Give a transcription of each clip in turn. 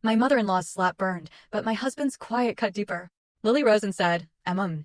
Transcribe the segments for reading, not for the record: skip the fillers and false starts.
My mother-in-law's slap burned, but my husband's quiet cut deeper. Lily rose and said,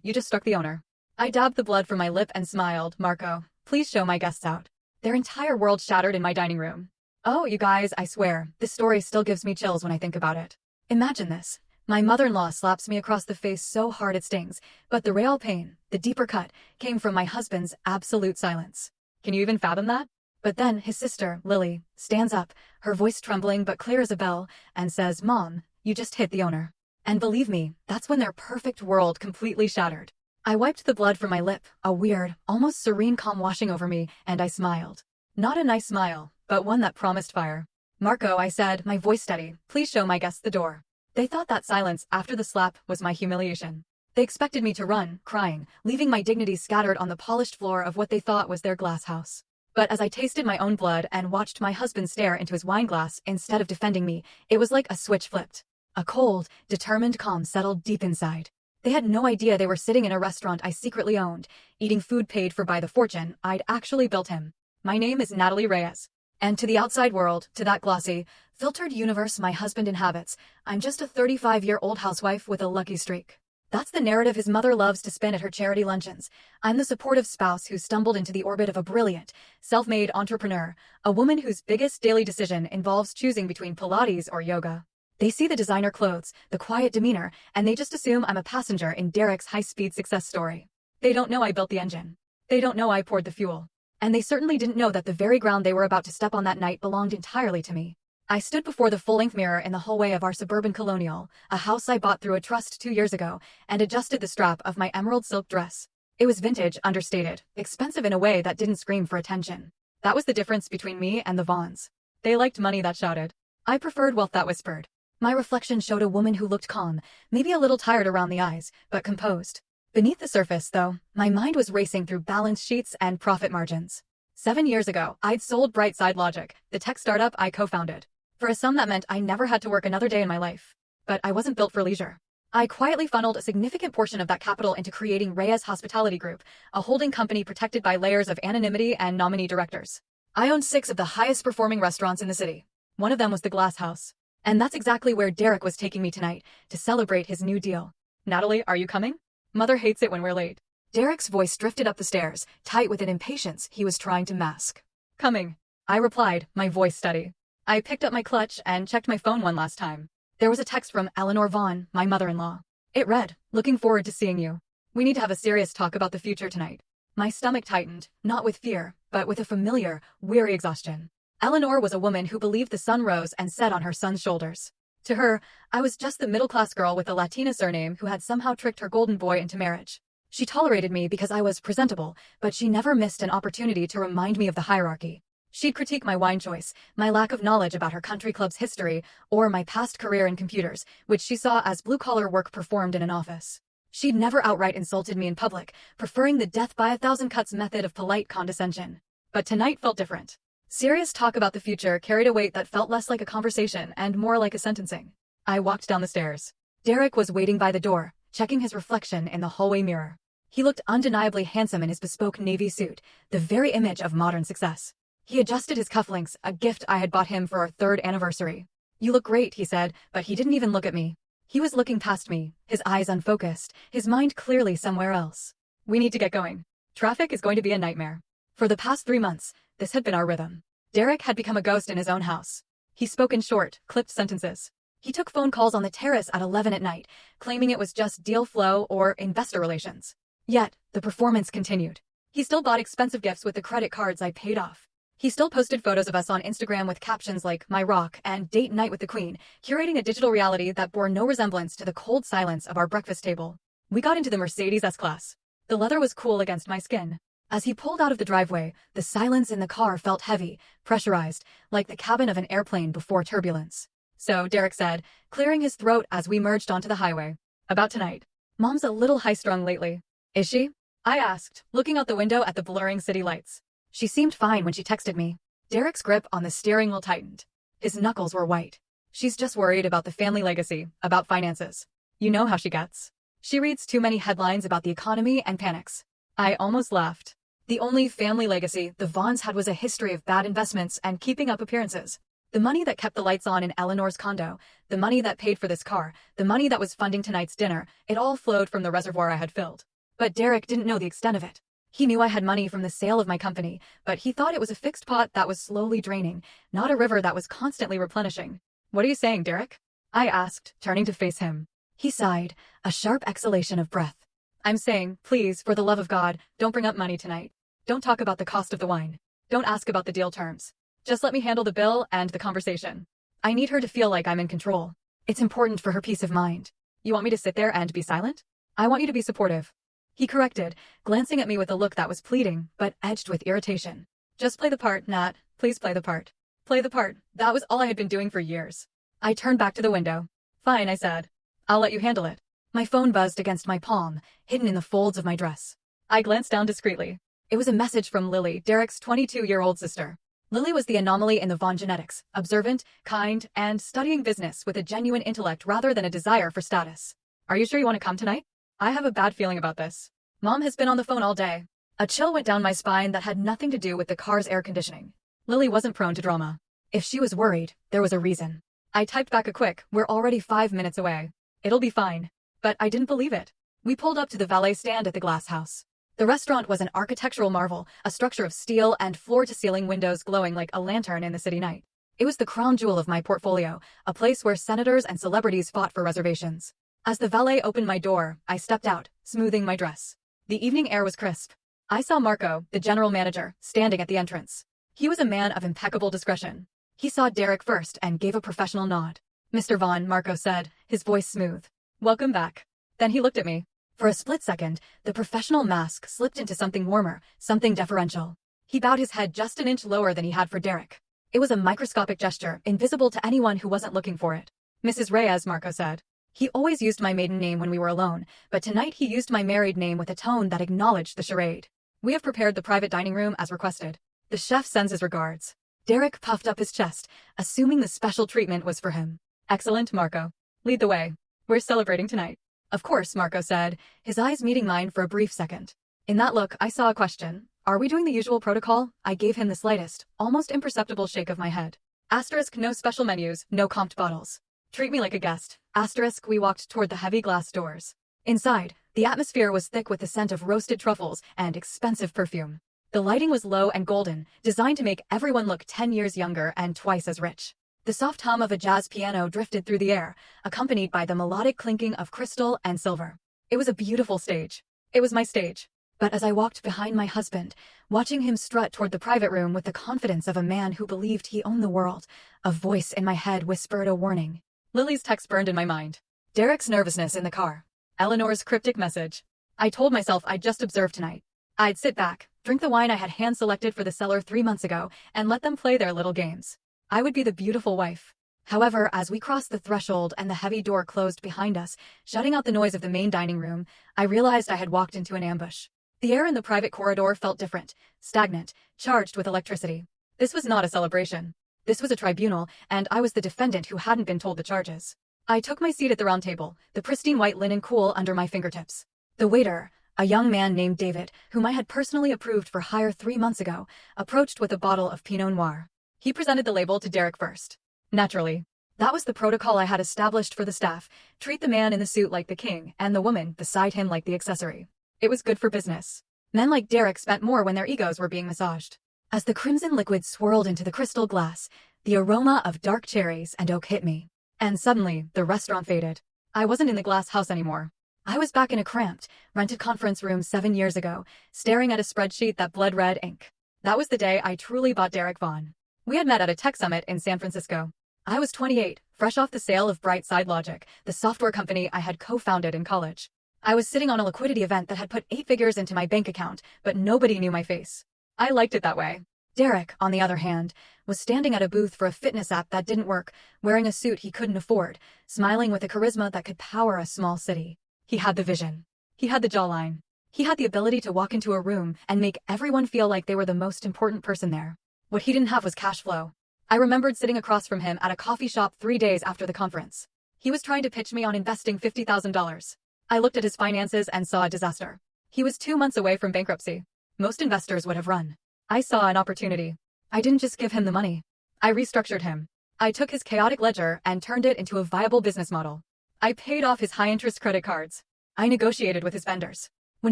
you just struck the owner. I dabbed the blood from my lip and smiled. Marco, please show my guests out. Their entire world shattered in my dining room. Oh, you guys, I swear, this story still gives me chills when I think about it. Imagine this. My mother-in-law slaps me across the face so hard it stings, but the real pain, the deeper cut, came from my husband's absolute silence. Can you even fathom that? But then his sister, Lily, stands up, her voice trembling but clear as a bell, and says, Mom, you just hit the owner. And believe me, that's when their perfect world completely shattered. I wiped the blood from my lip, a weird, almost serene calm washing over me, and I smiled. Not a nice smile, but one that promised fire. Marco, I said, my voice steady, please show my guests the door. They thought that silence after the slap was my humiliation. They expected me to run, crying, leaving my dignity scattered on the polished floor of what they thought was their glass house. But as I tasted my own blood and watched my husband stare into his wineglass instead of defending me, it was like a switch flipped. A cold, determined calm settled deep inside. They had no idea they were sitting in a restaurant I secretly owned, eating food paid for by the fortune I'd actually built him. My name is Natalie Reyes. And to the outside world, to that glossy, filtered universe my husband inhabits, I'm just a 35-year-old housewife with a lucky streak. That's the narrative his mother loves to spin at her charity luncheons. I'm the supportive spouse who stumbled into the orbit of a brilliant, self-made entrepreneur, a woman whose biggest daily decision involves choosing between Pilates or yoga. They see the designer clothes, the quiet demeanor, and they just assume I'm a passenger in Derek's high-speed success story. They don't know I built the engine. They don't know I poured the fuel. And they certainly didn't know that the very ground they were about to step on that night belonged entirely to me. I stood before the full-length mirror in the hallway of our suburban colonial, a house I bought through a trust 2 years ago, and adjusted the strap of my emerald silk dress. It was vintage, understated, expensive in a way that didn't scream for attention. That was the difference between me and the Vaughns. They liked money that shouted. I preferred wealth that whispered. My reflection showed a woman who looked calm, maybe a little tired around the eyes, but composed. Beneath the surface, though, my mind was racing through balance sheets and profit margins. 7 years ago, I'd sold Brightside Logic, the tech startup I co-founded. For a sum that meant I never had to work another day in my life. But I wasn't built for leisure. I quietly funneled a significant portion of that capital into creating Reyes Hospitality Group, a holding company protected by layers of anonymity and nominee directors. I owned 6 of the highest performing restaurants in the city. One of them was the Glass House. And that's exactly where Derek was taking me tonight, to celebrate his new deal. Natalie, are you coming? Mother hates it when we're late. Derek's voice drifted up the stairs, tight with an impatience he was trying to mask. Coming. I replied, my voice steady. I picked up my clutch and checked my phone one last time. There was a text from Eleanor Vaughn, my mother-in-law. It read, looking forward to seeing you. We need to have a serious talk about the future tonight. My stomach tightened, not with fear, but with a familiar, weary exhaustion. Eleanor was a woman who believed the sun rose and set on her son's shoulders. To her, I was just the middle-class girl with a Latina surname who had somehow tricked her golden boy into marriage. She tolerated me because I was presentable, but she never missed an opportunity to remind me of the hierarchy. She'd critique my wine choice, my lack of knowledge about her country club's history, or my past career in computers, which she saw as blue-collar work performed in an office. She'd never outright insulted me in public, preferring the death by a thousand cuts method of polite condescension. But tonight felt different. Serious talk about the future carried a weight that felt less like a conversation and more like a sentencing. I walked down the stairs. Derek was waiting by the door, checking his reflection in the hallway mirror. He looked undeniably handsome in his bespoke navy suit, the very image of modern success. He adjusted his cufflinks, a gift I had bought him for our 3rd anniversary. You look great, he said, but he didn't even look at me. He was looking past me, his eyes unfocused, his mind clearly somewhere else. We need to get going. Traffic is going to be a nightmare. For the past 3 months, this had been our rhythm. Derek had become a ghost in his own house. He spoke in short, clipped sentences. He took phone calls on the terrace at 11 at night, claiming it was just deal flow or investor relations. Yet, the performance continued. He still bought expensive gifts with the credit cards I paid off. He still posted photos of us on Instagram with captions like "My Rock" and "Date Night with the Queen," curating a digital reality that bore no resemblance to the cold silence of our breakfast table. We got into the Mercedes S-Class. The leather was cool against my skin. As he pulled out of the driveway, the silence in the car felt heavy, pressurized, like the cabin of an airplane before turbulence. So, Derek said, clearing his throat as we merged onto the highway. About tonight. Mom's a little high-strung lately. Is she? I asked, looking out the window at the blurring city lights. She seemed fine when she texted me. Derek's grip on the steering wheel tightened. His knuckles were white. She's just worried about the family legacy, about finances. You know how she gets. She reads too many headlines about the economy and panics. I almost laughed. The only family legacy the Vaughns had was a history of bad investments and keeping up appearances. The money that kept the lights on in Eleanor's condo, the money that paid for this car, the money that was funding tonight's dinner, it all flowed from the reservoir I had filled. But Derek didn't know the extent of it. He knew I had money from the sale of my company, but he thought it was a fixed pot that was slowly draining, not a river that was constantly replenishing. "What are you saying, Derek?" I asked, turning to face him. He sighed, a sharp exhalation of breath. "I'm saying, please, for the love of God, don't bring up money tonight. Don't talk about the cost of the wine. Don't ask about the deal terms. Just let me handle the bill and the conversation. I need her to feel like I'm in control. It's important for her peace of mind. You want me to sit there and be silent? I want you to be supportive." He corrected, glancing at me with a look that was pleading, but edged with irritation. "Just play the part, Nat. Please play the part. Play the part." That was all I had been doing for years. I turned back to the window. "Fine," I said. "I'll let you handle it." My phone buzzed against my palm, hidden in the folds of my dress. I glanced down discreetly. It was a message from Lily, Derek's 22-year-old sister. Lily was the anomaly in the Vaughn genetics, observant, kind, and studying business with a genuine intellect rather than a desire for status. "Are you sure you want to come tonight? I have a bad feeling about this. Mom has been on the phone all day." A chill went down my spine that had nothing to do with the car's air conditioning. Lily wasn't prone to drama. If she was worried, there was a reason. I typed back a quick, "We're already 5 minutes away. It'll be fine." But I didn't believe it. We pulled up to the valet stand at the Glass House. The restaurant was an architectural marvel, a structure of steel and floor-to-ceiling windows glowing like a lantern in the city night. It was the crown jewel of my portfolio, a place where senators and celebrities fought for reservations. As the valet opened my door, I stepped out, smoothing my dress. The evening air was crisp. I saw Marco, the general manager, standing at the entrance. He was a man of impeccable discretion. He saw Derek first and gave a professional nod. "Mr. Vaughn," Marco said, his voice smooth. "Welcome back." Then he looked at me. For a split second, the professional mask slipped into something warmer, something deferential. He bowed his head just an inch lower than he had for Derek. It was a microscopic gesture, invisible to anyone who wasn't looking for it. "Mrs. Reyes," Marco said. He always used my maiden name when we were alone, but tonight he used my married name with a tone that acknowledged the charade. "We have prepared the private dining room as requested. The chef sends his regards." Derek puffed up his chest, assuming the special treatment was for him. "Excellent, Marco. Lead the way. We're celebrating tonight." "Of course," Marco said, his eyes meeting mine for a brief second. In that look, I saw a question. "Are we doing the usual protocol?" I gave him the slightest, almost imperceptible shake of my head. Asterisk, no special menus, no comped bottles. Treat me like a guest. Asterisk, we walked toward the heavy glass doors. Inside, the atmosphere was thick with the scent of roasted truffles and expensive perfume. The lighting was low and golden, designed to make everyone look 10 years younger and twice as rich. The soft hum of a jazz piano drifted through the air, accompanied by the melodic clinking of crystal and silver. It was a beautiful stage. It was my stage. But as I walked behind my husband, watching him strut toward the private room with the confidence of a man who believed he owned the world, a voice in my head whispered a warning. Lily's text burned in my mind. Derek's nervousness in the car. Eleanor's cryptic message. I told myself I'd just observe tonight. I'd sit back, drink the wine I had hand-selected for the cellar 3 months ago, and let them play their little games. I would be the beautiful wife. However, as we crossed the threshold and the heavy door closed behind us, shutting out the noise of the main dining room, I realized I had walked into an ambush. The air in the private corridor felt different, stagnant, charged with electricity. This was not a celebration. This was a tribunal, and I was the defendant who hadn't been told the charges. I took my seat at the round table, the pristine white linen cool under my fingertips. The waiter, a young man named David, whom I had personally approved for hire 3 months ago, approached with a bottle of Pinot Noir. He presented the label to Derek first. Naturally. That was the protocol I had established for the staff, treat the man in the suit like the king, and the woman beside him like the accessory. It was good for business. Men like Derek spent more when their egos were being massaged. As the crimson liquid swirled into the crystal glass, the aroma of dark cherries and oak hit me. And suddenly, the restaurant faded. I wasn't in the glass house anymore. I was back in a cramped, rented conference room 7 years ago, staring at a spreadsheet that bled red ink. That was the day I truly bought Derek Vaughn. We had met at a tech summit in San Francisco. I was 28, fresh off the sale of Brightside Logic, the software company I had co-founded in college. I was sitting on a liquidity event that had put 8 figures into my bank account, but nobody knew my face. I liked it that way. Derek, on the other hand, was standing at a booth for a fitness app that didn't work, wearing a suit he couldn't afford, smiling with a charisma that could power a small city. He had the vision. He had the jawline. He had the ability to walk into a room and make everyone feel like they were the most important person there. What he didn't have was cash flow. I remembered sitting across from him at a coffee shop 3 days after the conference. He was trying to pitch me on investing $50,000. I looked at his finances and saw a disaster. He was 2 months away from bankruptcy. Most investors would have run. I saw an opportunity. I didn't just give him the money. I restructured him. I took his chaotic ledger and turned it into a viable business model. I paid off his high-interest credit cards. I negotiated with his vendors. When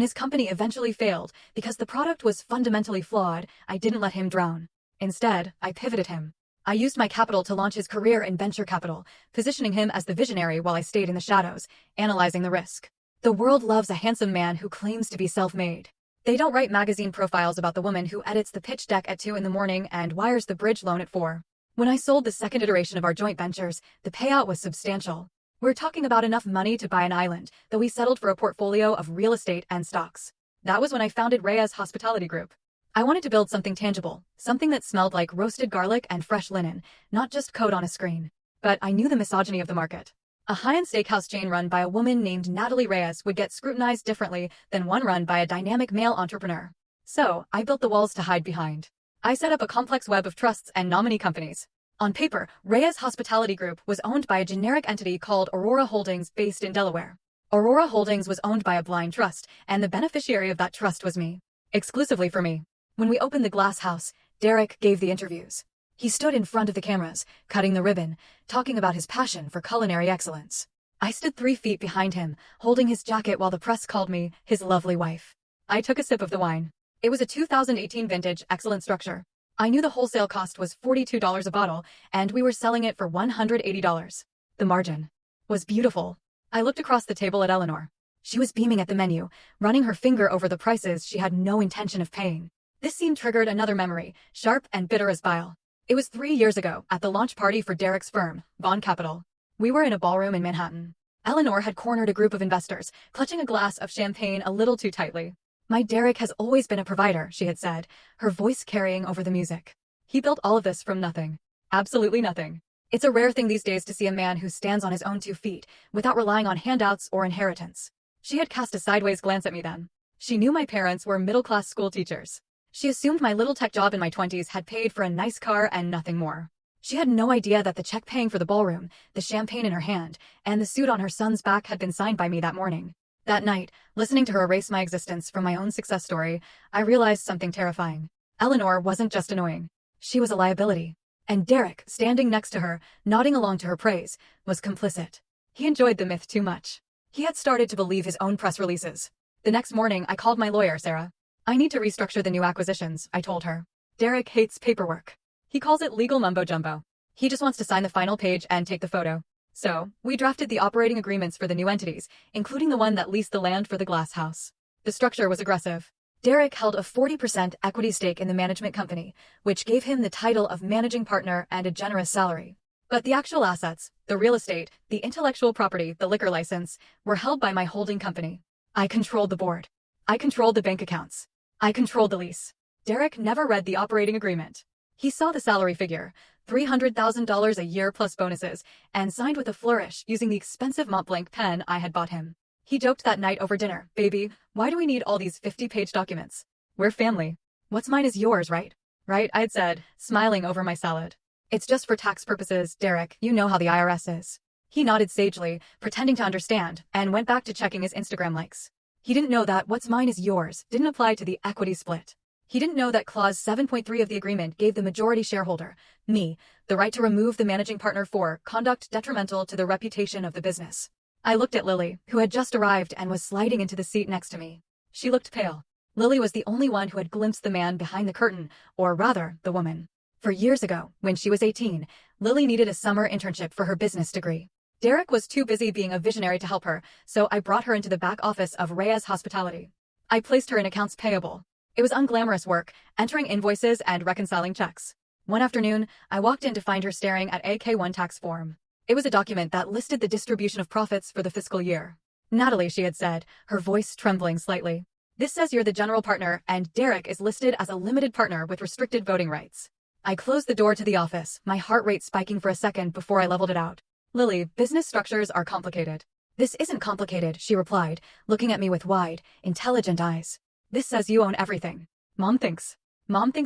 his company eventually failed because the product was fundamentally flawed, I didn't let him drown. Instead, I pivoted him. I used my capital to launch his career in venture capital, positioning him as the visionary while I stayed in the shadows, analyzing the risk. The world loves a handsome man who claims to be self-made. They don't write magazine profiles about the woman who edits the pitch deck at 2 in the morning and wires the bridge loan at 4. When I sold the second iteration of our joint ventures, the payout was substantial. We're talking about enough money to buy an island, though we settled for a portfolio of real estate and stocks. That was when I founded Reyes Hospitality Group. I wanted to build something tangible, something that smelled like roasted garlic and fresh linen, not just code on a screen. But I knew the misogyny of the market. A high-end steakhouse chain run by a woman named Natalie Reyes would get scrutinized differently than one run by a dynamic male entrepreneur. So, I built the walls to hide behind. I set up a complex web of trusts and nominee companies. On paper, Reyes Hospitality Group was owned by a generic entity called Aurora Holdings based in Delaware. Aurora Holdings was owned by a blind trust, and the beneficiary of that trust was me. Exclusively for me. When we opened the glass house, Derek gave the interviews. He stood in front of the cameras, cutting the ribbon, talking about his passion for culinary excellence. I stood 3 feet behind him, holding his jacket while the press called me his lovely wife. I took a sip of the wine. It was a 2018 vintage, excellent structure. I knew the wholesale cost was $42 a bottle, and we were selling it for $180. The margin was beautiful. I looked across the table at Eleanor. She was beaming at the menu, running her finger over the prices she had no intention of paying. This scene triggered another memory, sharp and bitter as bile. It was 3 years ago, at the launch party for Derek's firm, Vaughn Capital. We were in a ballroom in Manhattan. Eleanor had cornered a group of investors, clutching a glass of champagne a little too tightly. My Derek has always been a provider, she had said, her voice carrying over the music. He built all of this from nothing. Absolutely nothing. It's a rare thing these days to see a man who stands on his own 2 feet, without relying on handouts or inheritance. She had cast a sideways glance at me then. She knew my parents were middle-class school teachers. She assumed my little tech job in my 20s had paid for a nice car and nothing more. She had no idea that the check paying for the ballroom, the champagne in her hand, and the suit on her son's back had been signed by me that morning. That night, listening to her erase my existence from my own success story, I realized something terrifying. Eleanor wasn't just annoying. She was a liability. And Derek, standing next to her, nodding along to her praise, was complicit. He enjoyed the myth too much. He had started to believe his own press releases. The next morning, I called my lawyer, Sarah. I need to restructure the new acquisitions, I told her. Derek hates paperwork. He calls it legal mumbo-jumbo. He just wants to sign the final page and take the photo. So, we drafted the operating agreements for the new entities, including the one that leased the land for the glass house. The structure was aggressive. Derek held a 40% equity stake in the management company, which gave him the title of managing partner and a generous salary. But the actual assets, the real estate, the intellectual property, the liquor license, were held by my holding company. I controlled the board. I controlled the bank accounts. I controlled the lease. Derek never read the operating agreement. He saw the salary figure, $300,000 a year plus bonuses, and signed with a flourish using the expensive Montblanc pen I had bought him. He joked that night over dinner, "Baby, why do we need all these 50-page documents? We're family. What's mine is yours, right?" "Right," I'd said, smiling over my salad. "It's just for tax purposes, Derek. You know how the IRS is." He nodded sagely, pretending to understand, and went back to checking his Instagram likes. He didn't know that "what's mine is yours" didn't apply to the equity split. He didn't know that Clause 7.3 of the agreement gave the majority shareholder, me, the right to remove the managing partner for conduct detrimental to the reputation of the business. I looked at Lily, who had just arrived and was sliding into the seat next to me. She looked pale. Lily was the only one who had glimpsed the man behind the curtain, or rather, the woman. For years ago, when she was 18, Lily needed a summer internship for her business degree. Derek was too busy being a visionary to help her, so I brought her into the back office of Reyes Hospitality. I placed her in accounts payable. It was unglamorous work, entering invoices and reconciling checks. One afternoon, I walked in to find her staring at a K-1 tax form. It was a document that listed the distribution of profits for the fiscal year. "Natalie," she had said, her voice trembling slightly. "This says you're the general partner, and Derek is listed as a limited partner with restricted voting rights." I closed the door to the office, my heart rate spiking for a second before I leveled it out. "Lily, business structures are complicated." "This isn't complicated," she replied, looking at me with wide, intelligent eyes. "This says you own everything. Mom thinks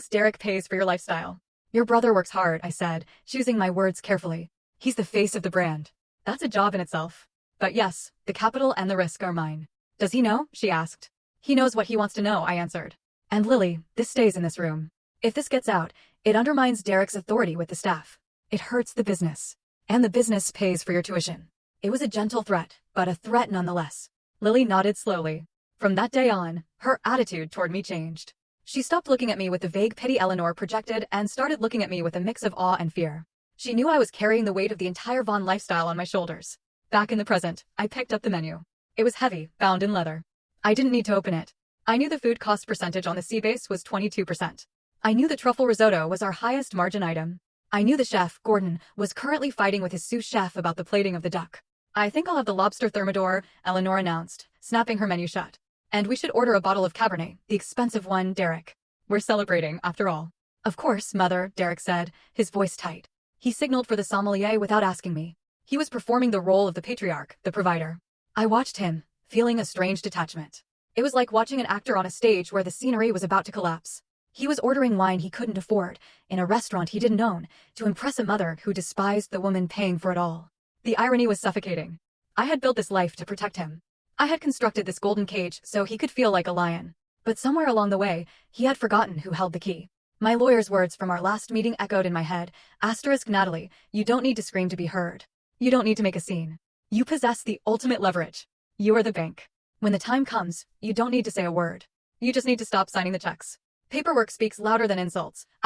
Derek pays for your lifestyle." "Your brother works hard," I said, choosing my words carefully. "He's the face of the brand." "That's a job in itself. But yes, the capital and the risk are mine." "Does he know?" she asked. "He knows what he wants to know," I answered. "And Lily, this stays in this room. If this gets out, it undermines Derek's authority with the staff. It hurts the business. And the business pays for your tuition. It was a gentle threat, but a threat nonetheless. Lily nodded slowly. From that day on, her attitude toward me changed. She stopped looking at me with the vague pity Eleanor projected and started looking at me with a mix of awe and fear. She knew I was carrying the weight of the entire Vaughn lifestyle on my shoulders. Back in the present, I picked up the menu. It was heavy, bound in leather. I didn't need to open it. I knew the food cost percentage on the sea base was 22%. I knew the truffle risotto was our highest margin item. I knew the chef, Gordon, was currently fighting with his sous chef about the plating of the duck. I think I'll have the lobster thermidor, Eleanor announced, snapping her menu shut. And we should order a bottle of Cabernet, the expensive one, Derek. We're celebrating, after all. Of course, Mother, Derek said, his voice tight. He signaled for the sommelier without asking me. He was performing the role of the patriarch, the provider. I watched him, feeling a strange detachment. It was like watching an actor on a stage where the scenery was about to collapse. He was ordering wine he couldn't afford, in a restaurant he didn't own, to impress a mother who despised the woman paying for it all. The irony was suffocating. I had built this life to protect him. I had constructed this golden cage so he could feel like a lion. But somewhere along the way, he had forgotten who held the key. My lawyer's words from our last meeting echoed in my head. * Natalie, you don't need to scream to be heard. You don't need to make a scene. You possess the ultimate leverage. You are the bank. When the time comes, you don't need to say a word. You just need to stop signing the checks. Paperwork speaks louder than insults. *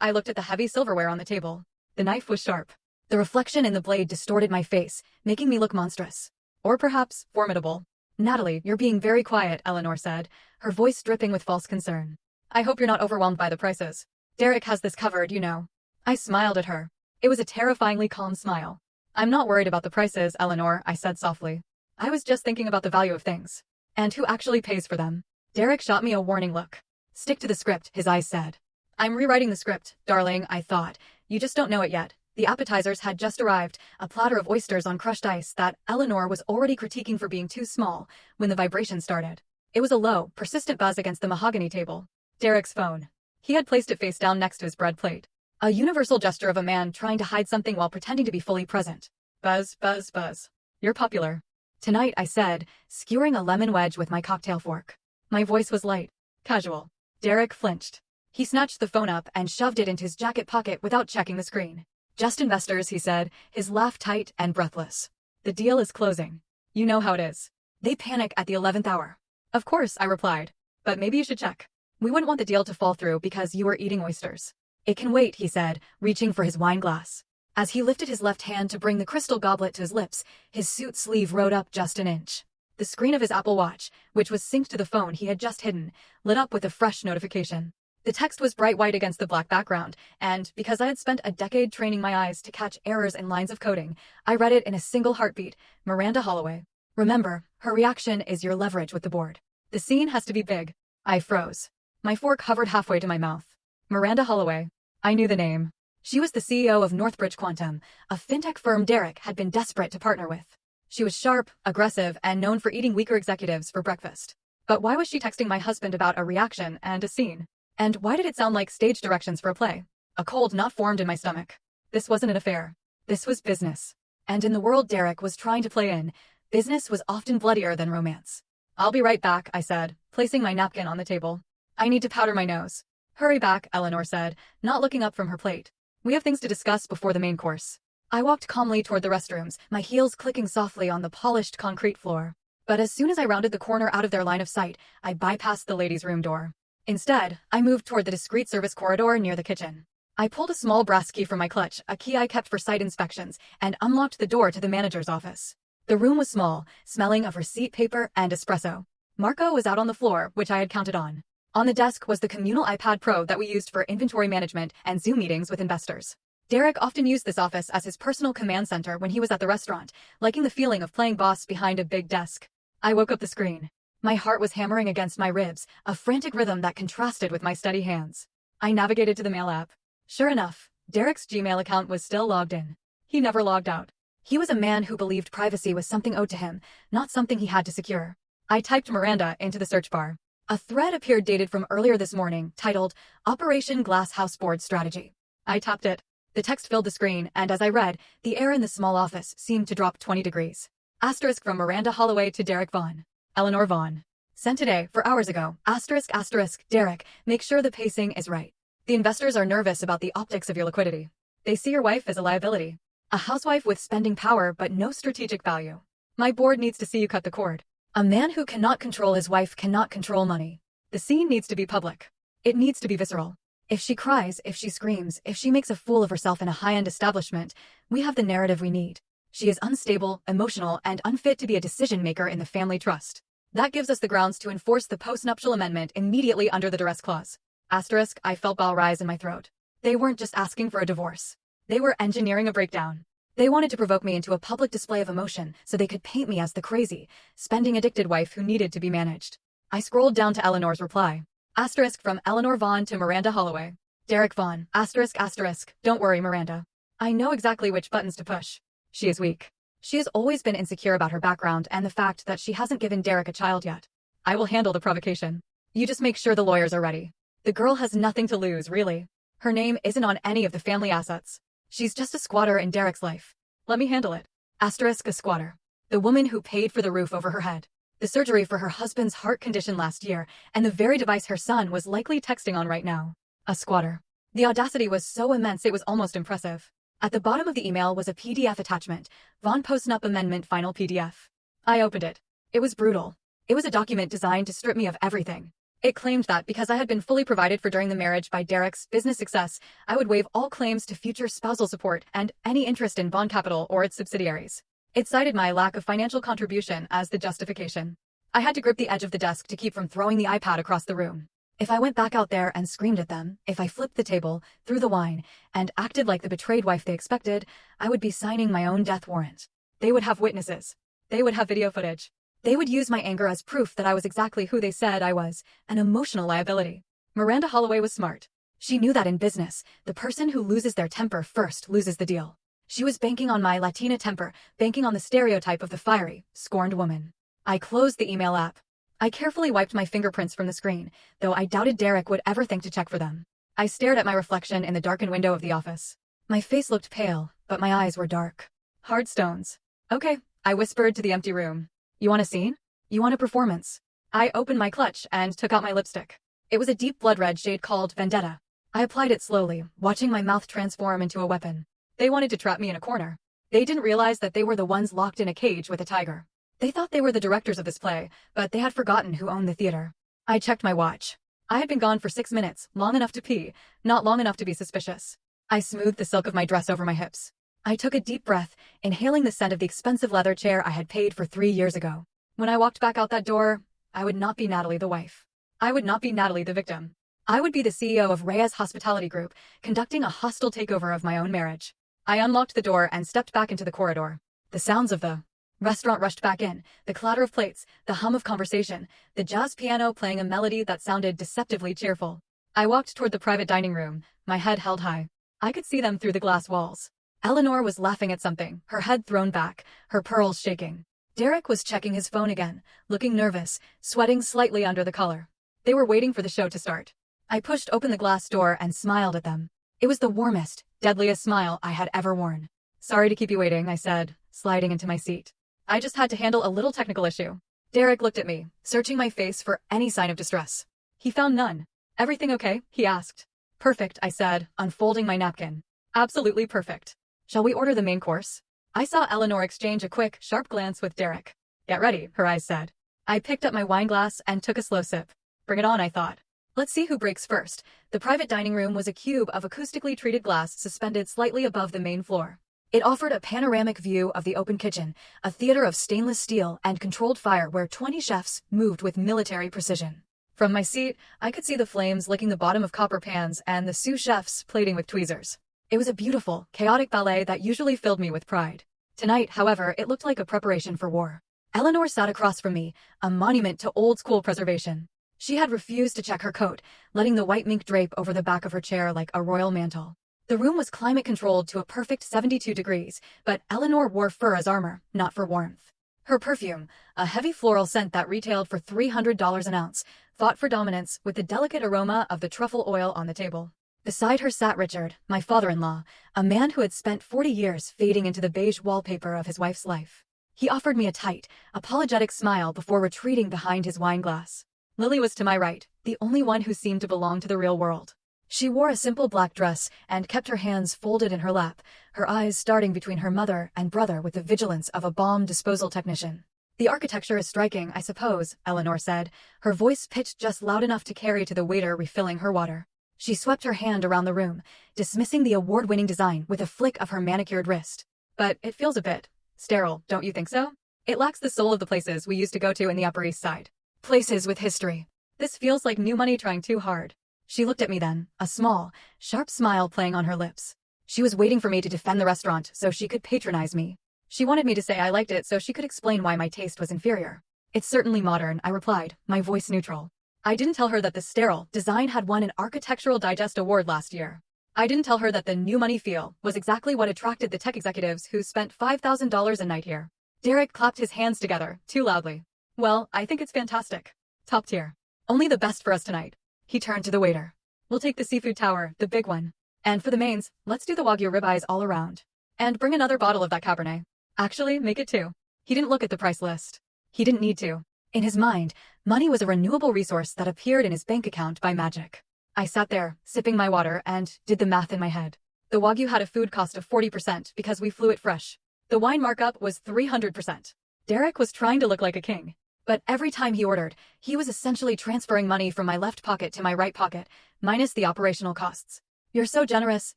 I looked at the heavy silverware on the table. The knife was sharp. The reflection in the blade distorted my face, making me look monstrous. Or perhaps, formidable. Natalie, you're being very quiet, Eleanor said, her voice dripping with false concern. I hope you're not overwhelmed by the prices. Derek has this covered, you know. I smiled at her. It was a terrifyingly calm smile. I'm not worried about the prices, Eleanor, I said softly. I was just thinking about the value of things. And who actually pays for them. Derek shot me a warning look. Stick to the script, his eyes said. I'm rewriting the script, darling, I thought. You just don't know it yet. The appetizers had just arrived, a platter of oysters on crushed ice that Eleanor was already critiquing for being too small when the vibration started. It was a low, persistent buzz against the mahogany table. Derek's phone. He had placed it face down next to his bread plate. A universal gesture of a man trying to hide something while pretending to be fully present. Buzz, buzz, buzz. You're popular. Tonight, I said, skewering a lemon wedge with my cocktail fork. My voice was light, casual. Derek flinched. He snatched the phone up and shoved it into his jacket pocket without checking the screen. Just investors, he said, his laugh tight and breathless. The deal is closing. You know how it is. They panic at the 11th hour. Of course, I replied. But maybe you should check. We wouldn't want the deal to fall through because you were eating oysters. It can wait, he said, reaching for his wine glass. As he lifted his left hand to bring the crystal goblet to his lips, his suit sleeve rode up just an inch. The screen of his Apple Watch, which was synced to the phone he had just hidden, lit up with a fresh notification. The text was bright white against the black background, and because I had spent a decade training my eyes to catch errors in lines of coding, I read it in a single heartbeat. Miranda Holloway. Remember, her reaction is your leverage with the board. The scene has to be big. I froze. My fork hovered halfway to my mouth. Miranda Holloway. I knew the name. She was the CEO of Northbridge Quantum, a fintech firm Derek had been desperate to partner with. She was sharp, aggressive, and known for eating weaker executives for breakfast. But why was she texting my husband about a reaction and a scene? And why did it sound like stage directions for a play? A cold knot formed in my stomach. This wasn't an affair. This was business. And in the world Derek was trying to play in, business was often bloodier than romance. I'll be right back, I said, placing my napkin on the table. I need to powder my nose. Hurry back, Eleanor said, not looking up from her plate. We have things to discuss before the main course. I walked calmly toward the restrooms, my heels clicking softly on the polished concrete floor. But as soon as I rounded the corner out of their line of sight, I bypassed the ladies' room door. Instead, I moved toward the discreet service corridor near the kitchen. I pulled a small brass key from my clutch, a key I kept for site inspections, and unlocked the door to the manager's office. The room was small, smelling of receipt paper and espresso. Marco was out on the floor, which I had counted on. On the desk was the communal iPad Pro that we used for inventory management and Zoom meetings with investors. Derek often used this office as his personal command center when he was at the restaurant, liking the feeling of playing boss behind a big desk. I woke up the screen. My heart was hammering against my ribs, a frantic rhythm that contrasted with my steady hands. I navigated to the mail app. Sure enough, Derek's Gmail account was still logged in. He never logged out. He was a man who believed privacy was something owed to him, not something he had to secure. I typed Miranda into the search bar. A thread appeared dated from earlier this morning, titled, Operation Glass House Board Strategy. I tapped it. The text filled the screen, and as I read, the air in the small office seemed to drop 20 degrees. Asterisk from Miranda Holloway to Derek Vaughn. Eleanor Vaughn. Sent today, 4 hours ago. Asterisk, asterisk, Derek, make sure the pacing is right. The investors are nervous about the optics of your liquidity. They see your wife as a liability. A housewife with spending power but no strategic value. My board needs to see you cut the cord. A man who cannot control his wife cannot control money. The scene needs to be public. It needs to be visceral. If she cries, if she screams, if she makes a fool of herself in a high-end establishment, we have the narrative we need. She is unstable, emotional, and unfit to be a decision-maker in the family trust. That gives us the grounds to enforce the post-nuptial amendment immediately under the duress clause. Asterisk, I felt bile rise in my throat. They weren't just asking for a divorce. They were engineering a breakdown. They wanted to provoke me into a public display of emotion so they could paint me as the crazy, spending-addicted wife who needed to be managed. I scrolled down to Eleanor's reply. Asterisk from Eleanor Vaughn to Miranda Holloway. Derek Vaughn, asterisk, asterisk, don't worry, Miranda. I know exactly which buttons to push. She is weak. She has always been insecure about her background and the fact that she hasn't given Derek a child yet. I will handle the provocation. You just make sure the lawyers are ready. The girl has nothing to lose, really. Her name isn't on any of the family assets. She's just a squatter in Derek's life. Let me handle it. Asterisk, a squatter. The woman who paid for the roof over her head, the surgery for her husband's heart condition last year, and the very device her son was likely texting on right now. A squatter. The audacity was so immense it was almost impressive. At the bottom of the email was a PDF attachment, Vaughn Postnup Amendment Final PDF. I opened it. It was brutal. It was a document designed to strip me of everything. It claimed that because I had been fully provided for during the marriage by Derek's business success, I would waive all claims to future spousal support and any interest in Vaughn Capital or its subsidiaries. It cited my lack of financial contribution as the justification. I had to grip the edge of the desk to keep from throwing the iPad across the room. If I went back out there and screamed at them, if I flipped the table, threw the wine, and acted like the betrayed wife they expected, I would be signing my own death warrant. They would have witnesses. They would have video footage. They would use my anger as proof that I was exactly who they said I was, an emotional liability. Miranda Holloway was smart. She knew that in business, the person who loses their temper first loses the deal. She was banking on my Latina temper, banking on the stereotype of the fiery, scorned woman. I closed the email app. I carefully wiped my fingerprints from the screen, though I doubted Derek would ever think to check for them. I stared at my reflection in the darkened window of the office. My face looked pale, but my eyes were dark. Hard stones. Okay, I whispered to the empty room. You want a scene? You want a performance? I opened my clutch and took out my lipstick. It was a deep blood-red shade called Vendetta. I applied it slowly, watching my mouth transform into a weapon. They wanted to trap me in a corner. They didn't realize that they were the ones locked in a cage with a tiger. They thought they were the directors of this play, but they had forgotten who owned the theater. I checked my watch. I had been gone for 6 minutes, long enough to pee, not long enough to be suspicious. I smoothed the silk of my dress over my hips. I took a deep breath, inhaling the scent of the expensive leather chair I had paid for 3 years ago. When I walked back out that door, I would not be Natalie the wife. I would not be Natalie the victim. I would be the CEO of Reyes Hospitality Group, conducting a hostile takeover of my own marriage. I unlocked the door and stepped back into the corridor. The sounds of the restaurant rushed back in, the clatter of plates, the hum of conversation, the jazz piano playing a melody that sounded deceptively cheerful. I walked toward the private dining room, my head held high. I could see them through the glass walls. Eleanor was laughing at something, her head thrown back, her pearls shaking. Derek was checking his phone again, looking nervous, sweating slightly under the collar. They were waiting for the show to start. I pushed open the glass door and smiled at them. It was the warmest, deadliest smile I had ever worn. Sorry to keep you waiting, I said, sliding into my seat. I just had to handle a little technical issue. Derek looked at me, searching my face for any sign of distress. He found none. Everything okay? He asked. Perfect, I said, unfolding my napkin. Absolutely perfect. Shall we order the main course? I saw Eleanor exchange a quick, sharp glance with Derek. Get ready, her eyes said. I picked up my wine glass and took a slow sip. Bring it on, I thought. Let's see who breaks first. The private dining room was a cube of acoustically treated glass suspended slightly above the main floor. It offered a panoramic view of the open kitchen, a theater of stainless steel and controlled fire where 20 chefs moved with military precision. From my seat, I could see the flames licking the bottom of copper pans and the sous chefs plating with tweezers. It was a beautiful, chaotic ballet that usually filled me with pride. Tonight, however, it looked like a preparation for war. Eleanor sat across from me, a monument to old-school preservation. She had refused to check her coat, letting the white mink drape over the back of her chair like a royal mantle. The room was climate-controlled to a perfect 72 degrees, but Eleanor wore fur as armor, not for warmth. Her perfume, a heavy floral scent that retailed for $300 an ounce, fought for dominance with the delicate aroma of the truffle oil on the table. Beside her sat Richard, my father-in-law, a man who had spent 40 years fading into the beige wallpaper of his wife's life. He offered me a tight, apologetic smile before retreating behind his wine glass. Lily was to my right, the only one who seemed to belong to the real world. She wore a simple black dress and kept her hands folded in her lap, her eyes starting between her mother and brother with the vigilance of a bomb disposal technician. "The architecture is striking, I suppose," Eleanor said, her voice pitched just loud enough to carry to the waiter refilling her water. She swept her hand around the room, dismissing the award-winning design with a flick of her manicured wrist. "But it feels a bit sterile, don't you think so? It lacks the soul of the places we used to go to in the Upper East Side. Places with history. This feels like new money trying too hard." She looked at me then, a small, sharp smile playing on her lips. She was waiting for me to defend the restaurant so she could patronize me. She wanted me to say I liked it so she could explain why my taste was inferior. "It's certainly modern," I replied, my voice neutral. I didn't tell her that the sterile design had won an Architectural Digest award last year. I didn't tell her that the new money feel was exactly what attracted the tech executives who spent $5,000 a night here. Derek clapped his hands together, too loudly. "Well, I think it's fantastic. Top tier. Only the best for us tonight." He turned to the waiter. "We'll take the seafood tower, the big one. And for the mains, let's do the Wagyu ribeyes all around. And bring another bottle of that Cabernet. Actually, make it two." He didn't look at the price list. He didn't need to. In his mind, money was a renewable resource that appeared in his bank account by magic. I sat there, sipping my water, and did the math in my head. The Wagyu had a food cost of 40% because we flew it fresh. The wine markup was 300%. Derek was trying to look like a king. But every time he ordered, he was essentially transferring money from my left pocket to my right pocket, minus the operational costs. "You're so generous,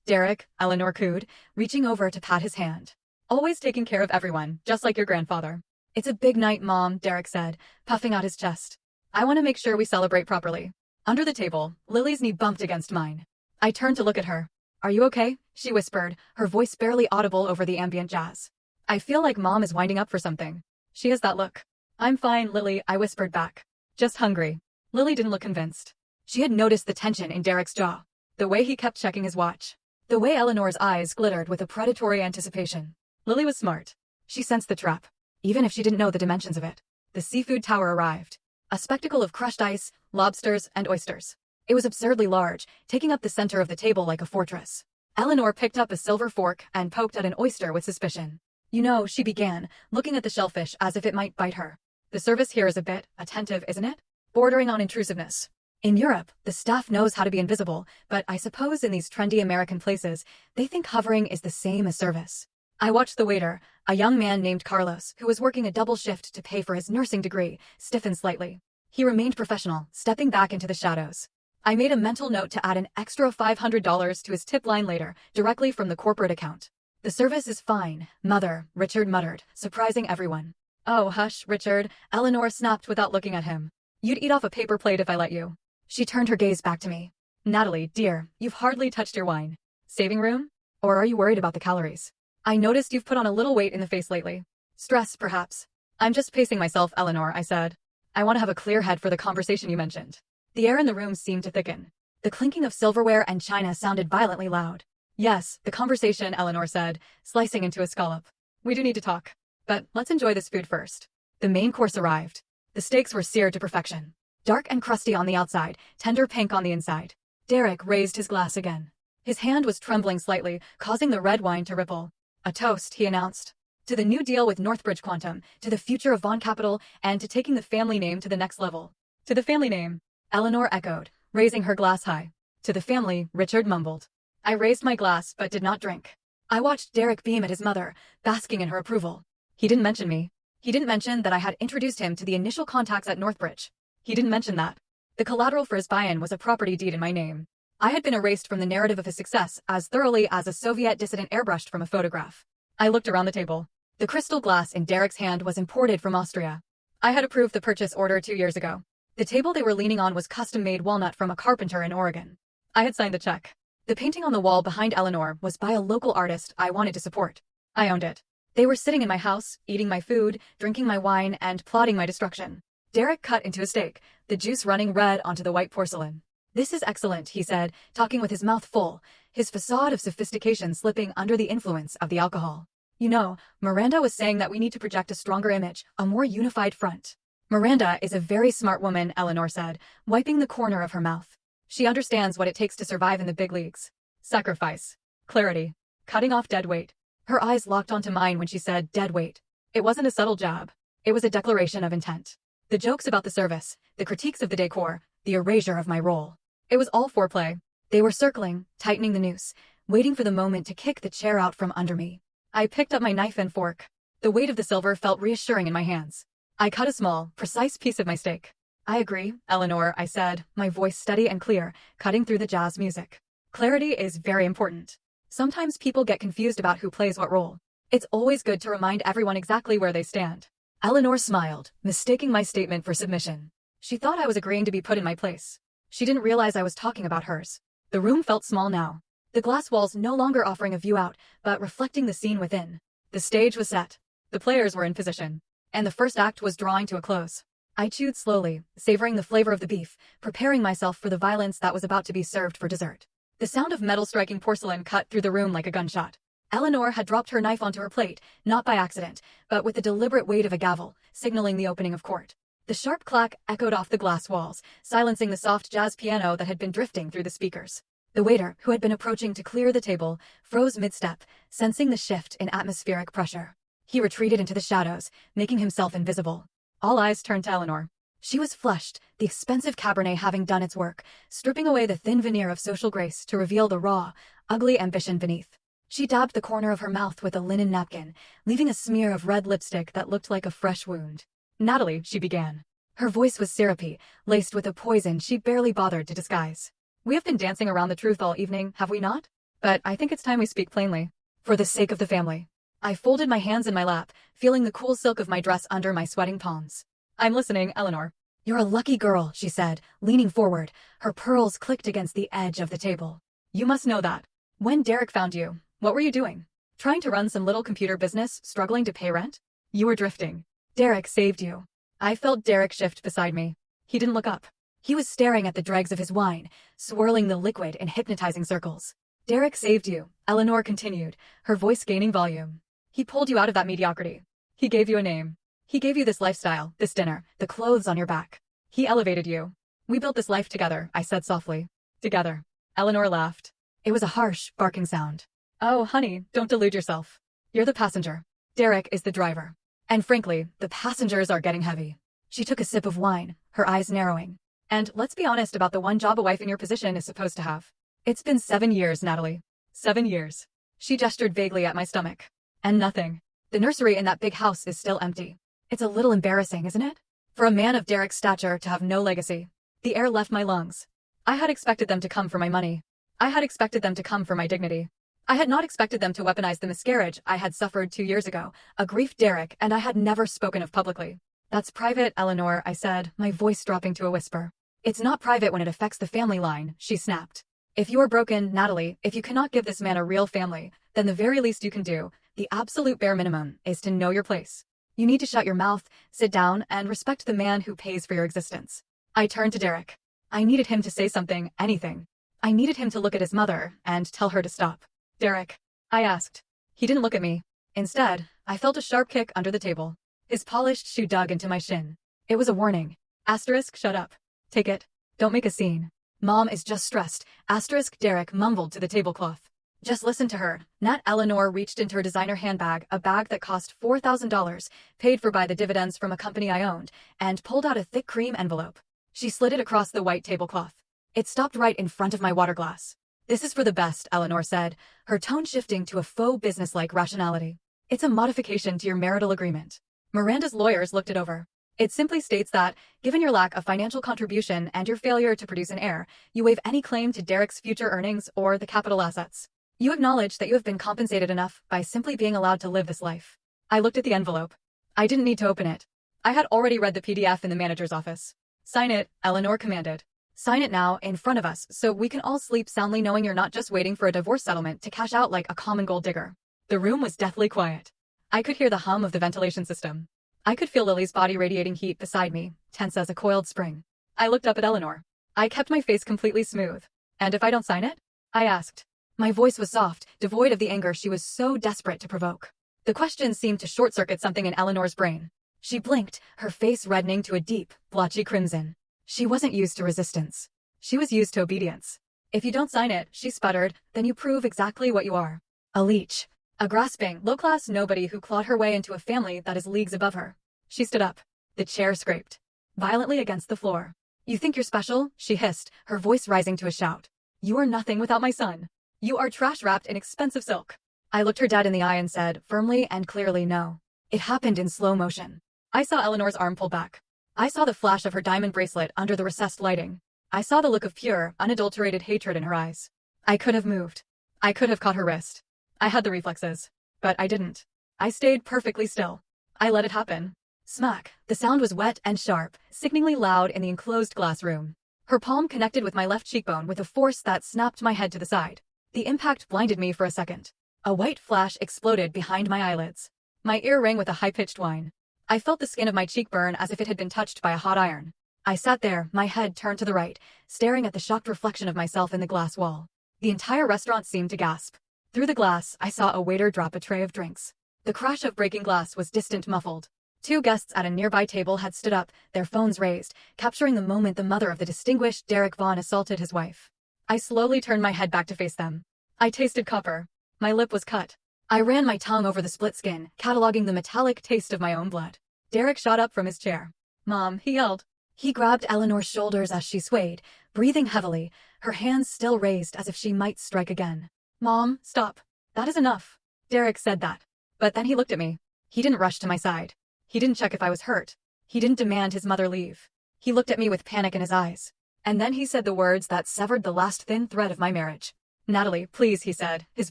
Derek," Eleanor cooed, reaching over to pat his hand. "Always taking care of everyone, just like your grandfather." "It's a big night, Mom," Derek said, puffing out his chest. "I want to make sure we celebrate properly." Under the table, Lily's knee bumped against mine. I turned to look at her. "Are you okay?" she whispered, her voice barely audible over the ambient jazz. "I feel like Mom is winding up for something." She has that look. "I'm fine, Lily," I whispered back. "Just hungry." Lily didn't look convinced. She had noticed the tension in Derek's jaw, the way he kept checking his watch, the way Eleanor's eyes glittered with a predatory anticipation. Lily was smart. She sensed the trap, even if she didn't know the dimensions of it. The seafood tower arrived. A spectacle of crushed ice, lobsters, and oysters. It was absurdly large, taking up the center of the table like a fortress. Eleanor picked up a silver fork and poked at an oyster with suspicion. "You know," she began, looking at the shellfish as if it might bite her. "The service here is a bit attentive, isn't it? Bordering on intrusiveness. In Europe, the staff knows how to be invisible, but I suppose in these trendy American places, they think hovering is the same as service." I watched the waiter, a young man named Carlos, who was working a double shift to pay for his nursing degree, stiffen slightly. He remained professional, stepping back into the shadows. I made a mental note to add an extra $500 to his tip line later, directly from the corporate account. "The service is fine, Mother," Richard muttered, surprising everyone. "Oh, hush, Richard," Eleanor snapped without looking at him. "You'd eat off a paper plate if I let you." She turned her gaze back to me. "Natalie, dear, you've hardly touched your wine. Saving room? Or are you worried about the calories? I noticed you've put on a little weight in the face lately. Stress, perhaps." "I'm just pacing myself, Eleanor," I said. "I want to have a clear head for the conversation you mentioned." The air in the room seemed to thicken. The clinking of silverware and china sounded violently loud. "Yes, the conversation," Eleanor said, slicing into a scallop. "We do need to talk. But let's enjoy this food first." The main course arrived. The steaks were seared to perfection. Dark and crusty on the outside, tender pink on the inside. Derek raised his glass again. His hand was trembling slightly, causing the red wine to ripple. "A toast," he announced. "To the new deal with Northbridge Quantum, to the future of Vaughn Capital, and to taking the family name to the next level." "To the family name," Eleanor echoed, raising her glass high. "To the family," Richard mumbled. I raised my glass but did not drink. I watched Derek beam at his mother, basking in her approval. He didn't mention me. He didn't mention that I had introduced him to the initial contacts at Northbridge. He didn't mention that the collateral for his buy-in was a property deed in my name. I had been erased from the narrative of his success as thoroughly as a Soviet dissident airbrushed from a photograph. I looked around the table. The crystal glass in Derek's hand was imported from Austria. I had approved the purchase order 2 years ago. The table they were leaning on was custom-made walnut from a carpenter in Oregon. I had signed the check. The painting on the wall behind Eleanor was by a local artist I wanted to support. I owned it. They were sitting in my house, eating my food, drinking my wine, and plotting my destruction. Derek cut into a steak, the juice running red onto the white porcelain. "This is excellent," he said, talking with his mouth full, his facade of sophistication slipping under the influence of the alcohol. "You know, Miranda was saying that we need to project a stronger image, a more unified front." "Miranda is a very smart woman," Eleanor said, wiping the corner of her mouth. "She understands what it takes to survive in the big leagues. Sacrifice. Clarity. Cutting off dead weight." Her eyes locked onto mine when she said dead weight. It wasn't a subtle jab. It was a declaration of intent. The jokes about the service, the critiques of the decor, the erasure of my role. It was all foreplay. They were circling, tightening the noose, waiting for the moment to kick the chair out from under me. I picked up my knife and fork. The weight of the silver felt reassuring in my hands. I cut a small, precise piece of my steak. I agree, Eleanor, I said, my voice steady and clear, cutting through the jazz music. Clarity is very important. Sometimes people get confused about who plays what role. It's always good to remind everyone exactly where they stand. Eleanor smiled, mistaking my statement for submission. She thought I was agreeing to be put in my place. She didn't realize I was talking about hers. The room felt small now. The glass walls no longer offering a view out, but reflecting the scene within. The stage was set. The players were in position. And the first act was drawing to a close. I chewed slowly, savoring the flavor of the beef, preparing myself for the violence that was about to be served for dessert. The sound of metal striking porcelain cut through the room like a gunshot. Eleanor had dropped her knife onto her plate, not by accident, but with the deliberate weight of a gavel, signaling the opening of court. The sharp clack echoed off the glass walls, silencing the soft jazz piano that had been drifting through the speakers. The waiter, who had been approaching to clear the table, froze mid-step, sensing the shift in atmospheric pressure. He retreated into the shadows, making himself invisible. All eyes turned to Eleanor. She was flushed, the expensive Cabernet having done its work, stripping away the thin veneer of social grace to reveal the raw, ugly ambition beneath. She dabbed the corner of her mouth with a linen napkin, leaving a smear of red lipstick that looked like a fresh wound. Natalie, she began. Her voice was syrupy, laced with a poison she barely bothered to disguise. We have been dancing around the truth all evening, have we not? But I think it's time we speak plainly. For the sake of the family. I folded my hands in my lap, feeling the cool silk of my dress under my sweating palms. I'm listening, Eleanor. You're a lucky girl, she said, leaning forward. Her pearls clicked against the edge of the table. You must know that. When Derek found you, what were you doing? Trying to run some little computer business, struggling to pay rent? You were drifting. Derek saved you. I felt Derek shift beside me. He didn't look up. He was staring at the dregs of his wine, swirling the liquid in hypnotizing circles. Derek saved you, Eleanor continued, her voice gaining volume. He pulled you out of that mediocrity. He gave you a name. He gave you this lifestyle, this dinner, the clothes on your back. He elevated you. We built this life together, I said softly. Together. Eleanor laughed. It was a harsh, barking sound. Oh, honey, don't delude yourself. You're the passenger. Derek is the driver. And frankly, the passengers are getting heavy. She took a sip of wine, her eyes narrowing. And let's be honest about the one job a wife in your position is supposed to have. It's been 7 years, Natalie. 7 years. She gestured vaguely at my stomach. And nothing. The nursery in that big house is still empty. It's a little embarrassing, isn't it? For a man of Derek's stature to have no legacy. The air left my lungs. I had expected them to come for my money. I had expected them to come for my dignity. I had not expected them to weaponize the miscarriage I had suffered 2 years ago, a grief Derek and I had never spoken of publicly. That's private, Eleanor, I said, my voice dropping to a whisper. It's not private when it affects the family line, she snapped. If you are broken, Natalie, if you cannot give this man a real family, then the very least you can do, the absolute bare minimum, is to know your place. You need to shut your mouth, sit down, and respect the man who pays for your existence. I turned to Derek. I needed him to say something, anything. I needed him to look at his mother and tell her to stop. Derek, I asked. He didn't look at me. Instead, I felt a sharp kick under the table. His polished shoe dug into my shin. It was a warning. Asterisk, shut up. Take it. Don't make a scene. Mom is just stressed. Asterisk, Derek mumbled to the tablecloth. Just listen to her. Nat Eleanor reached into her designer handbag, a bag that cost $4,000, paid for by the dividends from a company I owned, and pulled out a thick cream envelope. She slid it across the white tablecloth. It stopped right in front of my water glass. This is for the best, Eleanor said, her tone shifting to a faux business-like rationality. It's a modification to your marital agreement. Miranda's lawyers looked it over. It simply states that, given your lack of financial contribution and your failure to produce an heir, you waive any claim to Derek's future earnings or the capital assets. You acknowledge that you have been compensated enough by simply being allowed to live this life. I looked at the envelope. I didn't need to open it. I had already read the PDF in the manager's office. Sign it, Eleanor commanded. Sign it now, in front of us, so we can all sleep soundly knowing you're not just waiting for a divorce settlement to cash out like a common gold digger. The room was deathly quiet. I could hear the hum of the ventilation system. I could feel Lily's body radiating heat beside me, tense as a coiled spring. I looked up at Eleanor. I kept my face completely smooth. And if I don't sign it? I asked. My voice was soft, devoid of the anger she was so desperate to provoke. The question seemed to short-circuit something in Eleanor's brain. She blinked, her face reddening to a deep, blotchy crimson. She wasn't used to resistance. She was used to obedience. If you don't sign it, she sputtered, then you prove exactly what you are. A leech. A grasping, low-class nobody who clawed her way into a family that is leagues above her. She stood up. The chair scraped violently against the floor. You think you're special? She hissed, her voice rising to a shout. You are nothing without my son. You are trash wrapped in expensive silk. I looked her dead in the eye and said, firmly and clearly, no. It happened in slow motion. I saw Eleanor's arm pull back. I saw the flash of her diamond bracelet under the recessed lighting. I saw the look of pure, unadulterated hatred in her eyes. I could have moved. I could have caught her wrist. I had the reflexes. But I didn't. I stayed perfectly still. I let it happen. Smack. The sound was wet and sharp, sickeningly loud in the enclosed glass room. Her palm connected with my left cheekbone with a force that snapped my head to the side. The impact blinded me for a second. A white flash exploded behind my eyelids. My ear rang with a high-pitched whine. I felt the skin of my cheek burn as if it had been touched by a hot iron. I sat there, my head turned to the right, staring at the shocked reflection of myself in the glass wall. The entire restaurant seemed to gasp. Through the glass, I saw a waiter drop a tray of drinks. The crash of breaking glass was distant, muffled. Two guests at a nearby table had stood up, their phones raised, capturing the moment the mother of the distinguished Derek Vaughn assaulted his wife. I slowly turned my head back to face them. I tasted copper. My lip was cut. I ran my tongue over the split skin, cataloging the metallic taste of my own blood. Derek shot up from his chair. Mom, he yelled. He grabbed Eleanor's shoulders as she swayed, breathing heavily, her hands still raised as if she might strike again. Mom, stop. That is enough. Derek said that. But then he looked at me. He didn't rush to my side. He didn't check if I was hurt. He didn't demand his mother leave. He looked at me with panic in his eyes. And then he said the words that severed the last thin thread of my marriage. Natalie, please, he said, his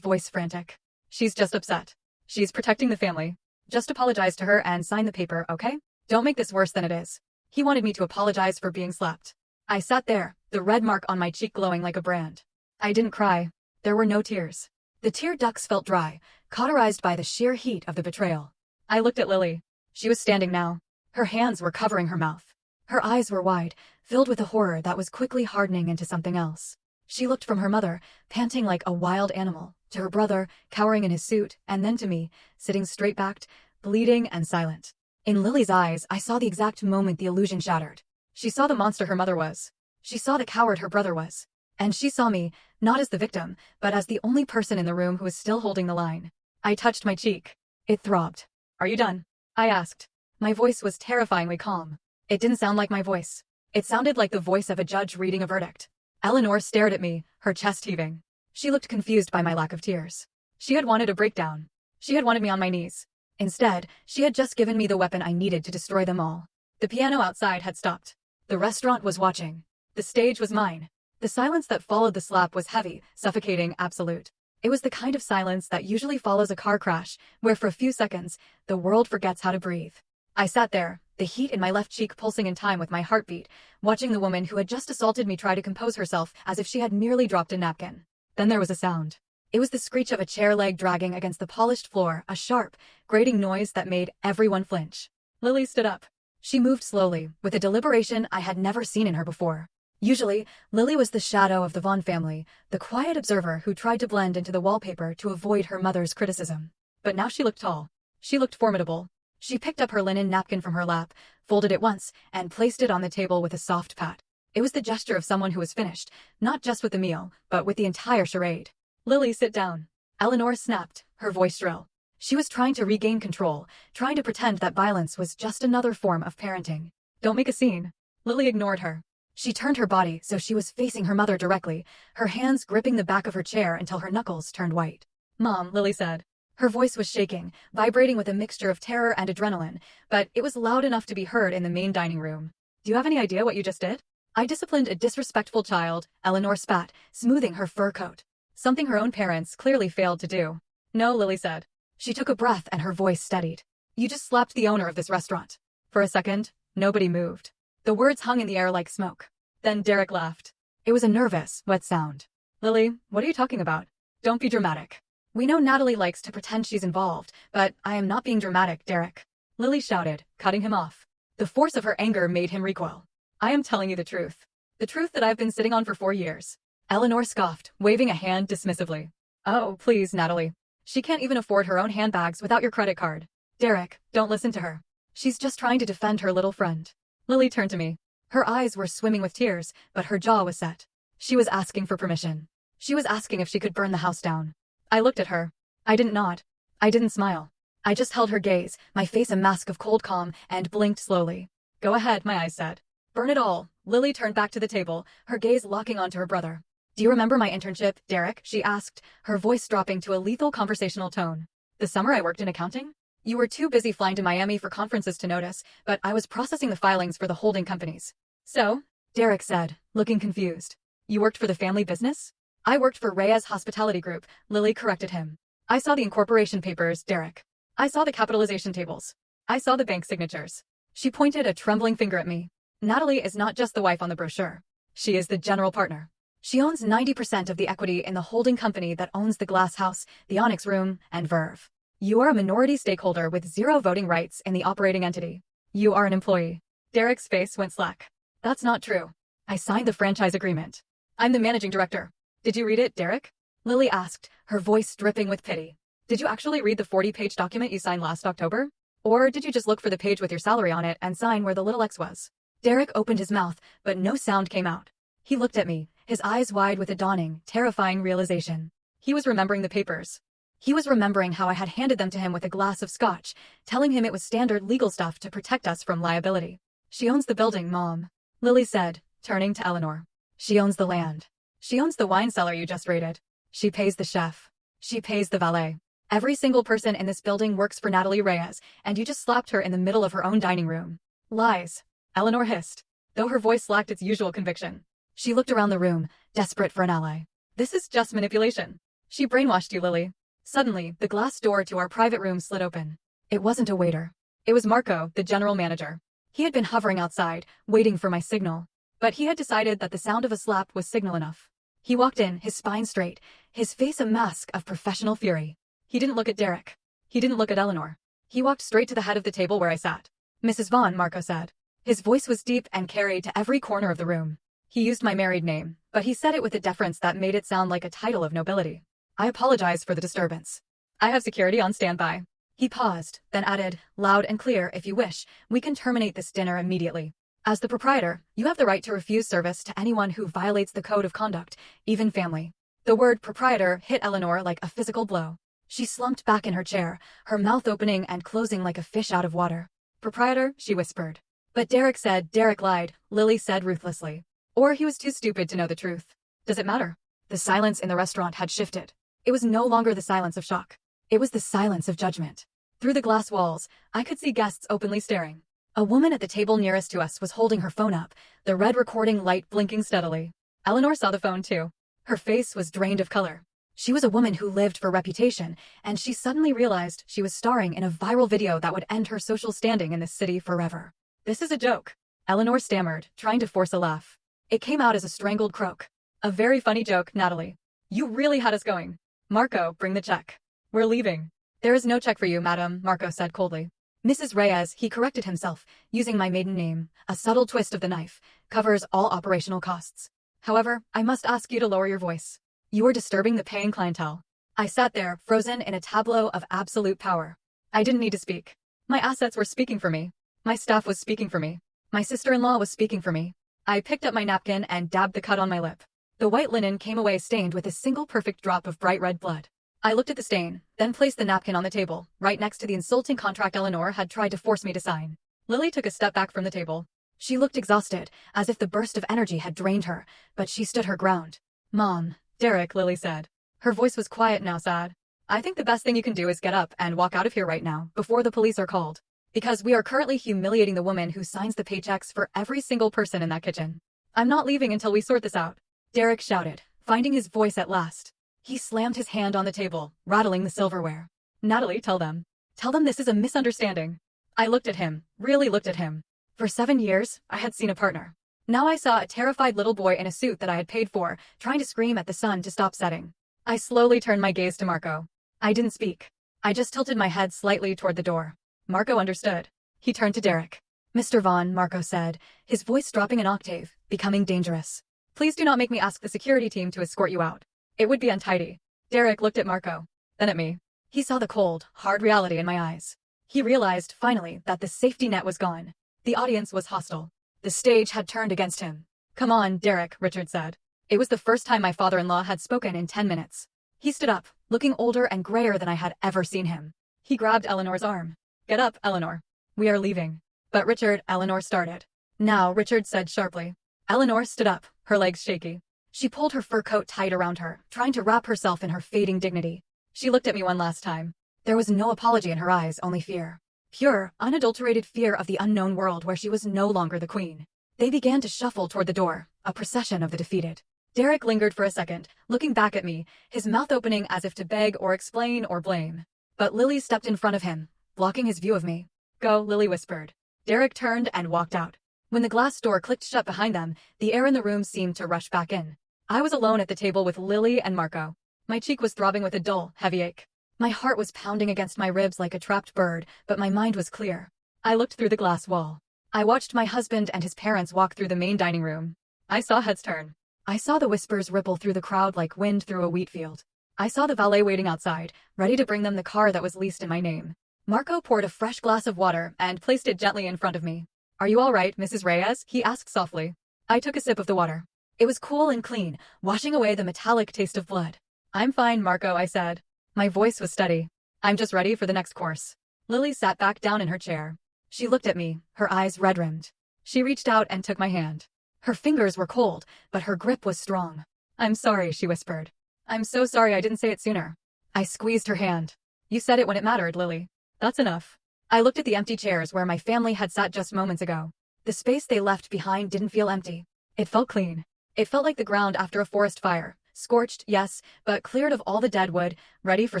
voice frantic. She's just upset. She's protecting the family. Just apologize to her and sign the paper, okay? Don't make this worse than it is. He wanted me to apologize for being slapped. I sat there, the red mark on my cheek glowing like a brand. I didn't cry. There were no tears. The tear ducts felt dry, cauterized by the sheer heat of the betrayal. I looked at Lily. She was standing now. Her hands were covering her mouth. Her eyes were wide, filled with a horror that was quickly hardening into something else. She looked from her mother, panting like a wild animal, to her brother, cowering in his suit, and then to me, sitting straight-backed, bleeding and silent. In Lily's eyes, I saw the exact moment the illusion shattered. She saw the monster her mother was. She saw the coward her brother was. And she saw me, not as the victim, but as the only person in the room who was still holding the line. I touched my cheek. It throbbed. Are you done? I asked. My voice was terrifyingly calm. It didn't sound like my voice. It sounded like the voice of a judge reading a verdict. Eleanor stared at me, her chest heaving. She looked confused by my lack of tears. She had wanted a breakdown. She had wanted me on my knees. Instead, she had just given me the weapon I needed to destroy them all. The piano outside had stopped. The restaurant was watching. The stage was mine. The silence that followed the slap was heavy, suffocating, absolute. It was the kind of silence that usually follows a car crash, where for a few seconds, the world forgets how to breathe. I sat there, the heat in my left cheek pulsing in time with my heartbeat, watching the woman who had just assaulted me try to compose herself as if she had merely dropped a napkin. Then there was a sound. It was the screech of a chair leg dragging against the polished floor, a sharp, grating noise that made everyone flinch. Lily stood up. She moved slowly, with a deliberation I had never seen in her before. Usually, Lily was the shadow of the Vaughn family, the quiet observer who tried to blend into the wallpaper to avoid her mother's criticism. But now she looked tall. She looked formidable. She picked up her linen napkin from her lap, folded it once, and placed it on the table with a soft pat. It was the gesture of someone who was finished, not just with the meal, but with the entire charade. Lily, sit down. Eleanor snapped, her voice shrill. She was trying to regain control, trying to pretend that violence was just another form of parenting. Don't make a scene. Lily ignored her. She turned her body so she was facing her mother directly, her hands gripping the back of her chair until her knuckles turned white. Mom, Lily said. Her voice was shaking, vibrating with a mixture of terror and adrenaline, but it was loud enough to be heard in the main dining room. Do you have any idea what you just did? I disciplined a disrespectful child, Eleanor spat, smoothing her fur coat. Something her own parents clearly failed to do. No, Lily said. She took a breath and her voice steadied. You just slapped the owner of this restaurant. For a second, nobody moved. The words hung in the air like smoke. Then Derek laughed. It was a nervous, wet sound. Lily, what are you talking about? Don't be dramatic. We know Natalie likes to pretend she's involved, but I am not being dramatic, Derek. Lily shouted, cutting him off. The force of her anger made him recoil. I am telling you the truth. The truth that I've been sitting on for 4 years. Eleanor scoffed, waving a hand dismissively. Oh, please, Natalie. She can't even afford her own handbags without your credit card. Derek, don't listen to her. She's just trying to defend her little friend. Lily turned to me. Her eyes were swimming with tears, but her jaw was set. She was asking for permission. She was asking if she could burn the house down. I looked at her. I didn't nod. I didn't smile. I just held her gaze, my face a mask of cold calm, and blinked slowly. Go ahead, my eyes said. Burn it all. Lily turned back to the table, her gaze locking onto her brother. Do you remember my internship, Derek? She asked, her voice dropping to a lethal conversational tone. The summer I worked in accounting? You were too busy flying to Miami for conferences to notice, but I was processing the filings for the holding companies. So? Derek said, looking confused. You worked for the family business? I worked for Reyes Hospitality Group, Lily corrected him. I saw the incorporation papers, Derek. I saw the capitalization tables. I saw the bank signatures. She pointed a trembling finger at me. Natalie is not just the wife on the brochure. She is the general partner. She owns 90% of the equity in the holding company that owns the Glass House, the Onyx Room, and Verve. You are a minority stakeholder with 0 voting rights in the operating entity. You are an employee. Derek's face went slack. That's not true. I signed the franchise agreement. I'm the managing director. Did you read it, Derek? Lily asked, her voice dripping with pity. Did you actually read the 40-page document you signed last October? Or did you just look for the page with your salary on it and sign where the little X was? Derek opened his mouth, but no sound came out. He looked at me, his eyes wide with a dawning, terrifying realization. He was remembering the papers. He was remembering how I had handed them to him with a glass of scotch, telling him it was standard legal stuff to protect us from liability. She owns the building, Mom. Lily said, turning to Eleanor. She owns the land. She owns the wine cellar you just raided. She pays the chef. She pays the valet. Every single person in this building works for Natalie Reyes, and you just slapped her in the middle of her own dining room. Lies. Eleanor hissed, though her voice lacked its usual conviction. She looked around the room, desperate for an ally. This is just manipulation. She brainwashed you, Lily. Suddenly, the glass door to our private room slid open. It wasn't a waiter. It was Marco, the general manager. He had been hovering outside, waiting for my signal. But he had decided that the sound of a slap was signal enough. He walked in, his spine straight, his face a mask of professional fury. He didn't look at Derek. He didn't look at Eleanor. He walked straight to the head of the table where I sat. Mrs. Vaughn, Marco said. His voice was deep and carried to every corner of the room. He used my married name, but he said it with a deference that made it sound like a title of nobility. I apologize for the disturbance. I have security on standby. He paused, then added, loud and clear, if you wish, we can terminate this dinner immediately. As the proprietor, you have the right to refuse service to anyone who violates the code of conduct, even family. The word proprietor hit Eleanor like a physical blow. She slumped back in her chair, her mouth opening and closing like a fish out of water. Proprietor, she whispered. But Derek said Derek lied, Lily said ruthlessly. Or he was too stupid to know the truth. Does it matter? The silence in the restaurant had shifted. It was no longer the silence of shock. It was the silence of judgment. Through the glass walls, I could see guests openly staring. A woman at the table nearest to us was holding her phone up, the red recording light blinking steadily. Eleanor saw the phone too. Her face was drained of color. She was a woman who lived for reputation, and she suddenly realized she was starring in a viral video that would end her social standing in this city forever. This is a joke. Eleanor stammered, trying to force a laugh. It came out as a strangled croak. A very funny joke, Natalie. You really had us going. Marco, bring the check. We're leaving. There is no check for you, madam, Marco said coldly. Mrs. Reyes, he corrected himself, using my maiden name, a subtle twist of the knife, covers all operational costs. However, I must ask you to lower your voice. You are disturbing the paying clientele. I sat there, frozen in a tableau of absolute power. I didn't need to speak. My assets were speaking for me. My staff was speaking for me. My sister-in-law was speaking for me. I picked up my napkin and dabbed the cut on my lip. The white linen came away stained with a single perfect drop of bright red blood. I looked at the stain, then placed the napkin on the table, right next to the insulting contract Eleanor had tried to force me to sign. Lily took a step back from the table. She looked exhausted, as if the burst of energy had drained her, but she stood her ground. Mom. Derek, Lily said. Her voice was quiet now, sad. I think the best thing you can do is get up and walk out of here right now, before the police are called. Because we are currently humiliating the woman who signs the paychecks for every single person in that kitchen. I'm not leaving until we sort this out. Derek shouted, finding his voice at last. He slammed his hand on the table, rattling the silverware. Natalie, tell them. Tell them this is a misunderstanding. I looked at him, really looked at him. For 7 years, I had seen a partner. Now I saw a terrified little boy in a suit that I had paid for, trying to scream at the sun to stop setting. I slowly turned my gaze to Marco. I didn't speak. I just tilted my head slightly toward the door. Marco understood. He turned to Derek. Mr. Vaughn, Marco said, his voice dropping an octave, becoming dangerous. Please do not make me ask the security team to escort you out. It would be untidy. Derek looked at Marco, then at me. He saw the cold, hard reality in my eyes. He realized, finally, that the safety net was gone. The audience was hostile. The stage had turned against him. Come on, Derek, Richard said. It was the first time my father-in-law had spoken in 10 minutes. He stood up, looking older and grayer than I had ever seen him. He grabbed Eleanor's arm. Get up, Eleanor. We are leaving. But Richard, Eleanor started. Now, Richard said sharply. Eleanor stood up, her legs shaky. She pulled her fur coat tight around her, trying to wrap herself in her fading dignity. She looked at me one last time. There was no apology in her eyes, only fear. Pure, unadulterated fear of the unknown world where she was no longer the queen. They began to shuffle toward the door, a procession of the defeated. Derek lingered for a second, looking back at me, his mouth opening as if to beg or explain or blame. But Lily stepped in front of him, blocking his view of me. "Go," Lily whispered. Derek turned and walked out. When the glass door clicked shut behind them, the air in the room seemed to rush back in. I was alone at the table with Lily and Marco. My cheek was throbbing with a dull, heavy ache. My heart was pounding against my ribs like a trapped bird, but my mind was clear. I looked through the glass wall. I watched my husband and his parents walk through the main dining room. I saw heads turn. I saw the whispers ripple through the crowd like wind through a wheat field. I saw the valet waiting outside, ready to bring them the car that was leased in my name. Marco poured a fresh glass of water and placed it gently in front of me. "Are you all right, Mrs. Reyes?" he asked softly. I took a sip of the water. It was cool and clean, washing away the metallic taste of blood. "I'm fine, Marco," I said. My voice was steady. "I'm just ready for the next course." Lily sat back down in her chair. She looked at me, her eyes red-rimmed. She reached out and took my hand. Her fingers were cold, but her grip was strong. "I'm sorry," she whispered. "I'm so sorry I didn't say it sooner." I squeezed her hand. "You said it when it mattered, Lily. That's enough." I looked at the empty chairs where my family had sat just moments ago. The space they left behind didn't feel empty. It felt clean. It felt like the ground after a forest fire. Scorched, yes, but cleared of all the dead wood, ready for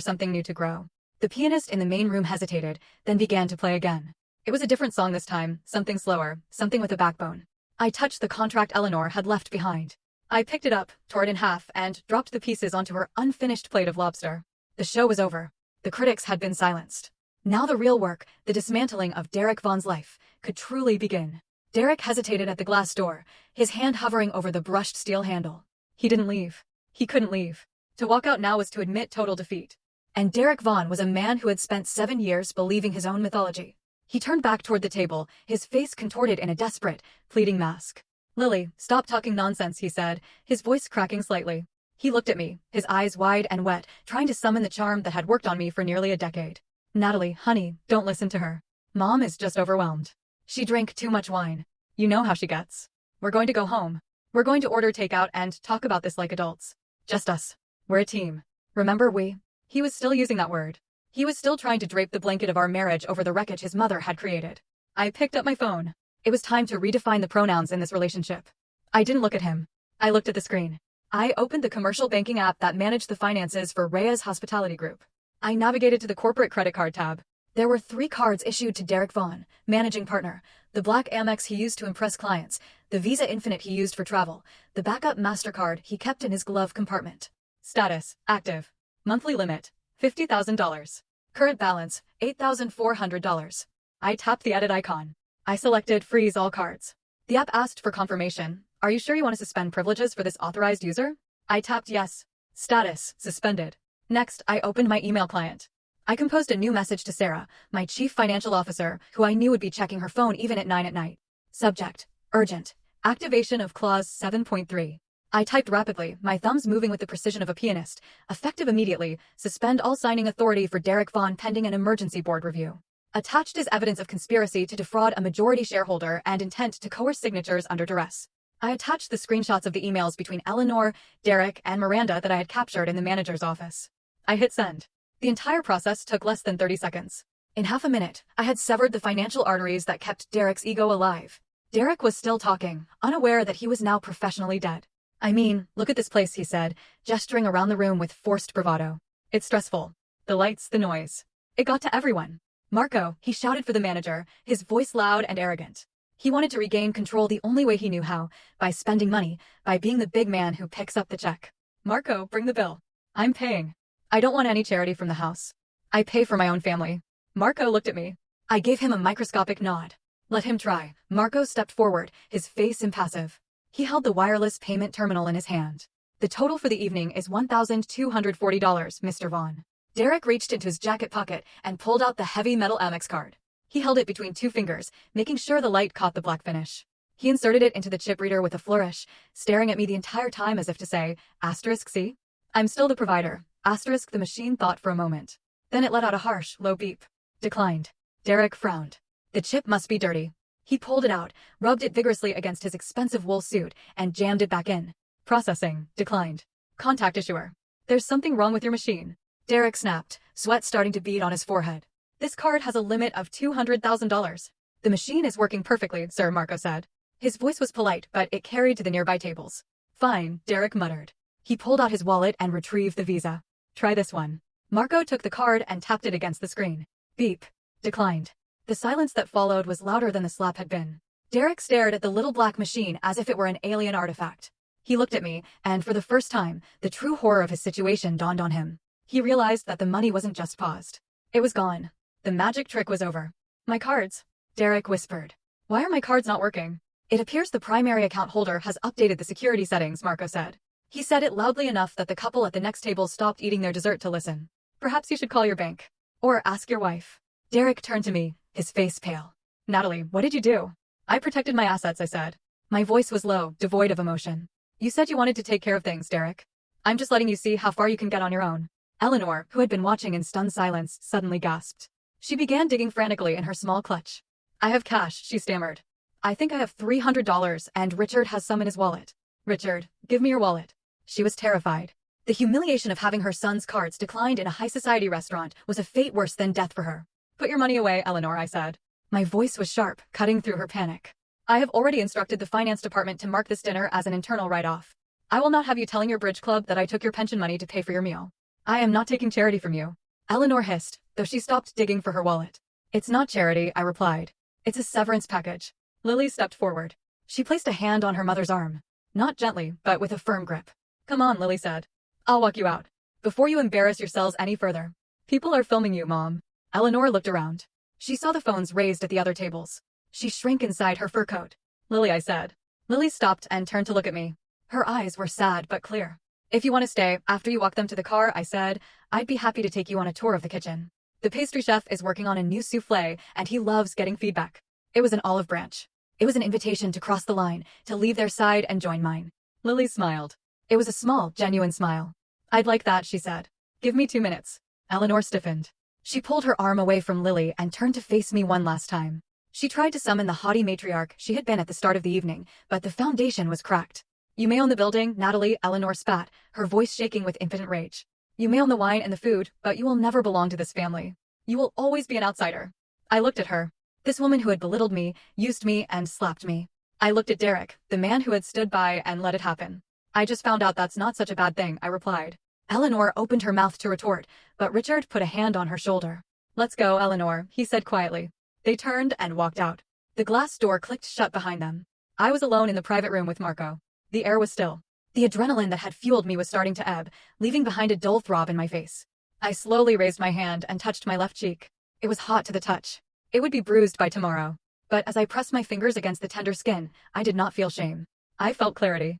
something new to grow. The pianist in the main room hesitated, then began to play again. It was a different song this time, something slower, something with a backbone. I touched the contract Eleanor had left behind. I picked it up, tore it in half, and dropped the pieces onto her unfinished plate of lobster. The show was over. The critics had been silenced. Now the real work, the dismantling of Derek Vaughn's life, could truly begin. Derek hesitated at the glass door, his hand hovering over the brushed steel handle. He didn't leave. He couldn't leave. To walk out now was to admit total defeat. And Derek Vaughn was a man who had spent 7 years believing his own mythology. He turned back toward the table, his face contorted in a desperate, pleading mask. "Lily, stop talking nonsense," he said, his voice cracking slightly. He looked at me, his eyes wide and wet, trying to summon the charm that had worked on me for nearly a decade. "Natalie, honey, don't listen to her. Mom is just overwhelmed. She drank too much wine. You know how she gets. We're going to go home. We're going to order takeout and talk about this like adults. Just us. We're a team. Remember we?" He was still using that word. He was still trying to drape the blanket of our marriage over the wreckage his mother had created. I picked up my phone. It was time to redefine the pronouns in this relationship. I didn't look at him. I looked at the screen. I opened the commercial banking app that managed the finances for Reyes Hospitality Group. I navigated to the corporate credit card tab. There were 3 cards issued to Derek Vaughn, managing partner, the black Amex he used to impress clients, the Visa Infinite he used for travel, the backup MasterCard he kept in his glove compartment. Status, active. Monthly limit, $50,000. Current balance, $8,400. I tapped the edit icon. I selected freeze all cards. The app asked for confirmation. "Are you sure you want to suspend privileges for this authorized user?" I tapped yes. Status, suspended. Next, I opened my email client. I composed a new message to Sarah, my chief financial officer, who I knew would be checking her phone even at 9 at night. Subject, urgent. Activation of clause 7.3. I typed rapidly, my thumbs moving with the precision of a pianist. Effective immediately. Suspend all signing authority for Derek Vaughn pending an emergency board review. Attached is evidence of conspiracy to defraud a majority shareholder and intent to coerce signatures under duress. I attached the screenshots of the emails between Eleanor, Derek, and Miranda that I had captured in the manager's office. I hit send. The entire process took less than 30 seconds. In half a minute, I had severed the financial arteries that kept Derek's ego alive. Derek was still talking, unaware that he was now professionally dead. "I mean, look at this place," he said, gesturing around the room with forced bravado. "It's stressful. The lights, the noise. It got to everyone." "Marco," he shouted for the manager, his voice loud and arrogant. He wanted to regain control the only way he knew how, by spending money, by being the big man who picks up the check. "Marco, bring the bill. I'm paying. I don't want any charity from the house. I pay for my own family." Marco looked at me. I gave him a microscopic nod. "Let him try." Marco stepped forward, his face impassive. He held the wireless payment terminal in his hand. "The total for the evening is $1,240, Mr. Vaughn." Derek reached into his jacket pocket and pulled out the heavy metal Amex card. He held it between 2 fingers, making sure the light caught the black finish. He inserted it into the chip reader with a flourish, staring at me the entire time as if to say, "See? I'm still the provider." The machine thought for a moment. Then it let out a harsh, low beep. "Declined." Derek frowned. The chip must be dirty. He pulled it out, rubbed it vigorously against his expensive wool suit, and jammed it back in. Processing. Declined. Contact issuer. There's something wrong with your machine. Derek snapped, sweat starting to bead on his forehead. This card has a limit of $200,000. The machine is working perfectly, sir, Marco said. His voice was polite, but it carried to the nearby tables. Fine, Derek muttered. He pulled out his wallet and retrieved the visa. Try this one. Marco took the card and tapped it against the screen. Beep. Declined. The silence that followed was louder than the slap had been. Derek stared at the little black machine as if it were an alien artifact. He looked at me, and for the first time, the true horror of his situation dawned on him. He realized that the money wasn't just paused. It was gone. The magic trick was over. My cards, Derek whispered. Why are my cards not working? It appears the primary account holder has updated the security settings, Marco said. He said it loudly enough that the couple at the next table stopped eating their dessert to listen. Perhaps you should call your bank. Or ask your wife. Derek turned to me, his face pale. Natalie, what did you do? I protected my assets, I said. My voice was low, devoid of emotion. You said you wanted to take care of things, Derek. I'm just letting you see how far you can get on your own. Eleanor, who had been watching in stunned silence, suddenly gasped. She began digging frantically in her small clutch. I have cash, she stammered. I think I have $300 and Richard has some in his wallet. Richard, give me your wallet. She was terrified. The humiliation of having her son's cards declined in a high society restaurant was a fate worse than death for her. Put your money away, Eleanor, I said. My voice was sharp, cutting through her panic. I have already instructed the finance department to mark this dinner as an internal write-off. I will not have you telling your bridge club that I took your pension money to pay for your meal. I am not taking charity from you. Eleanor hissed, though she stopped digging for her wallet. It's not charity, I replied. It's a severance package. Lily stepped forward. She placed a hand on her mother's arm. Not gently, but with a firm grip. Come on, Lily said. I'll walk you out. Before you embarrass yourselves any further. People are filming you, Mom. Eleanor looked around. She saw the phones raised at the other tables. She shrank inside her fur coat. Lily, I said. Lily stopped and turned to look at me. Her eyes were sad but clear. If you want to stay, after you walk them to the car, I said, I'd be happy to take you on a tour of the kitchen. The pastry chef is working on a new souffle, and he loves getting feedback. It was an olive branch. It was an invitation to cross the line, to leave their side and join mine. Lily smiled. It was a small, genuine smile. I'd like that, she said. Give me 2 minutes. Eleanor stiffened. She pulled her arm away from Lily and turned to face me one last time. She tried to summon the haughty matriarch she had been at the start of the evening, but the foundation was cracked. You may own the building, Natalie, Eleanor spat, her voice shaking with impotent rage. You may own the wine and the food, but you will never belong to this family. You will always be an outsider. I looked at her. This woman who had belittled me, used me, and slapped me. I looked at Derek, the man who had stood by and let it happen. I just found out that's not such a bad thing, I replied. Eleanor opened her mouth to retort, but Richard put a hand on her shoulder. Let's go, Eleanor, he said quietly. They turned and walked out. The glass door clicked shut behind them. I was alone in the private room with Marco. The air was still. The adrenaline that had fueled me was starting to ebb, leaving behind a dull throb in my face. I slowly raised my hand and touched my left cheek. It was hot to the touch. It would be bruised by tomorrow. But as I pressed my fingers against the tender skin, I did not feel shame. I felt clarity.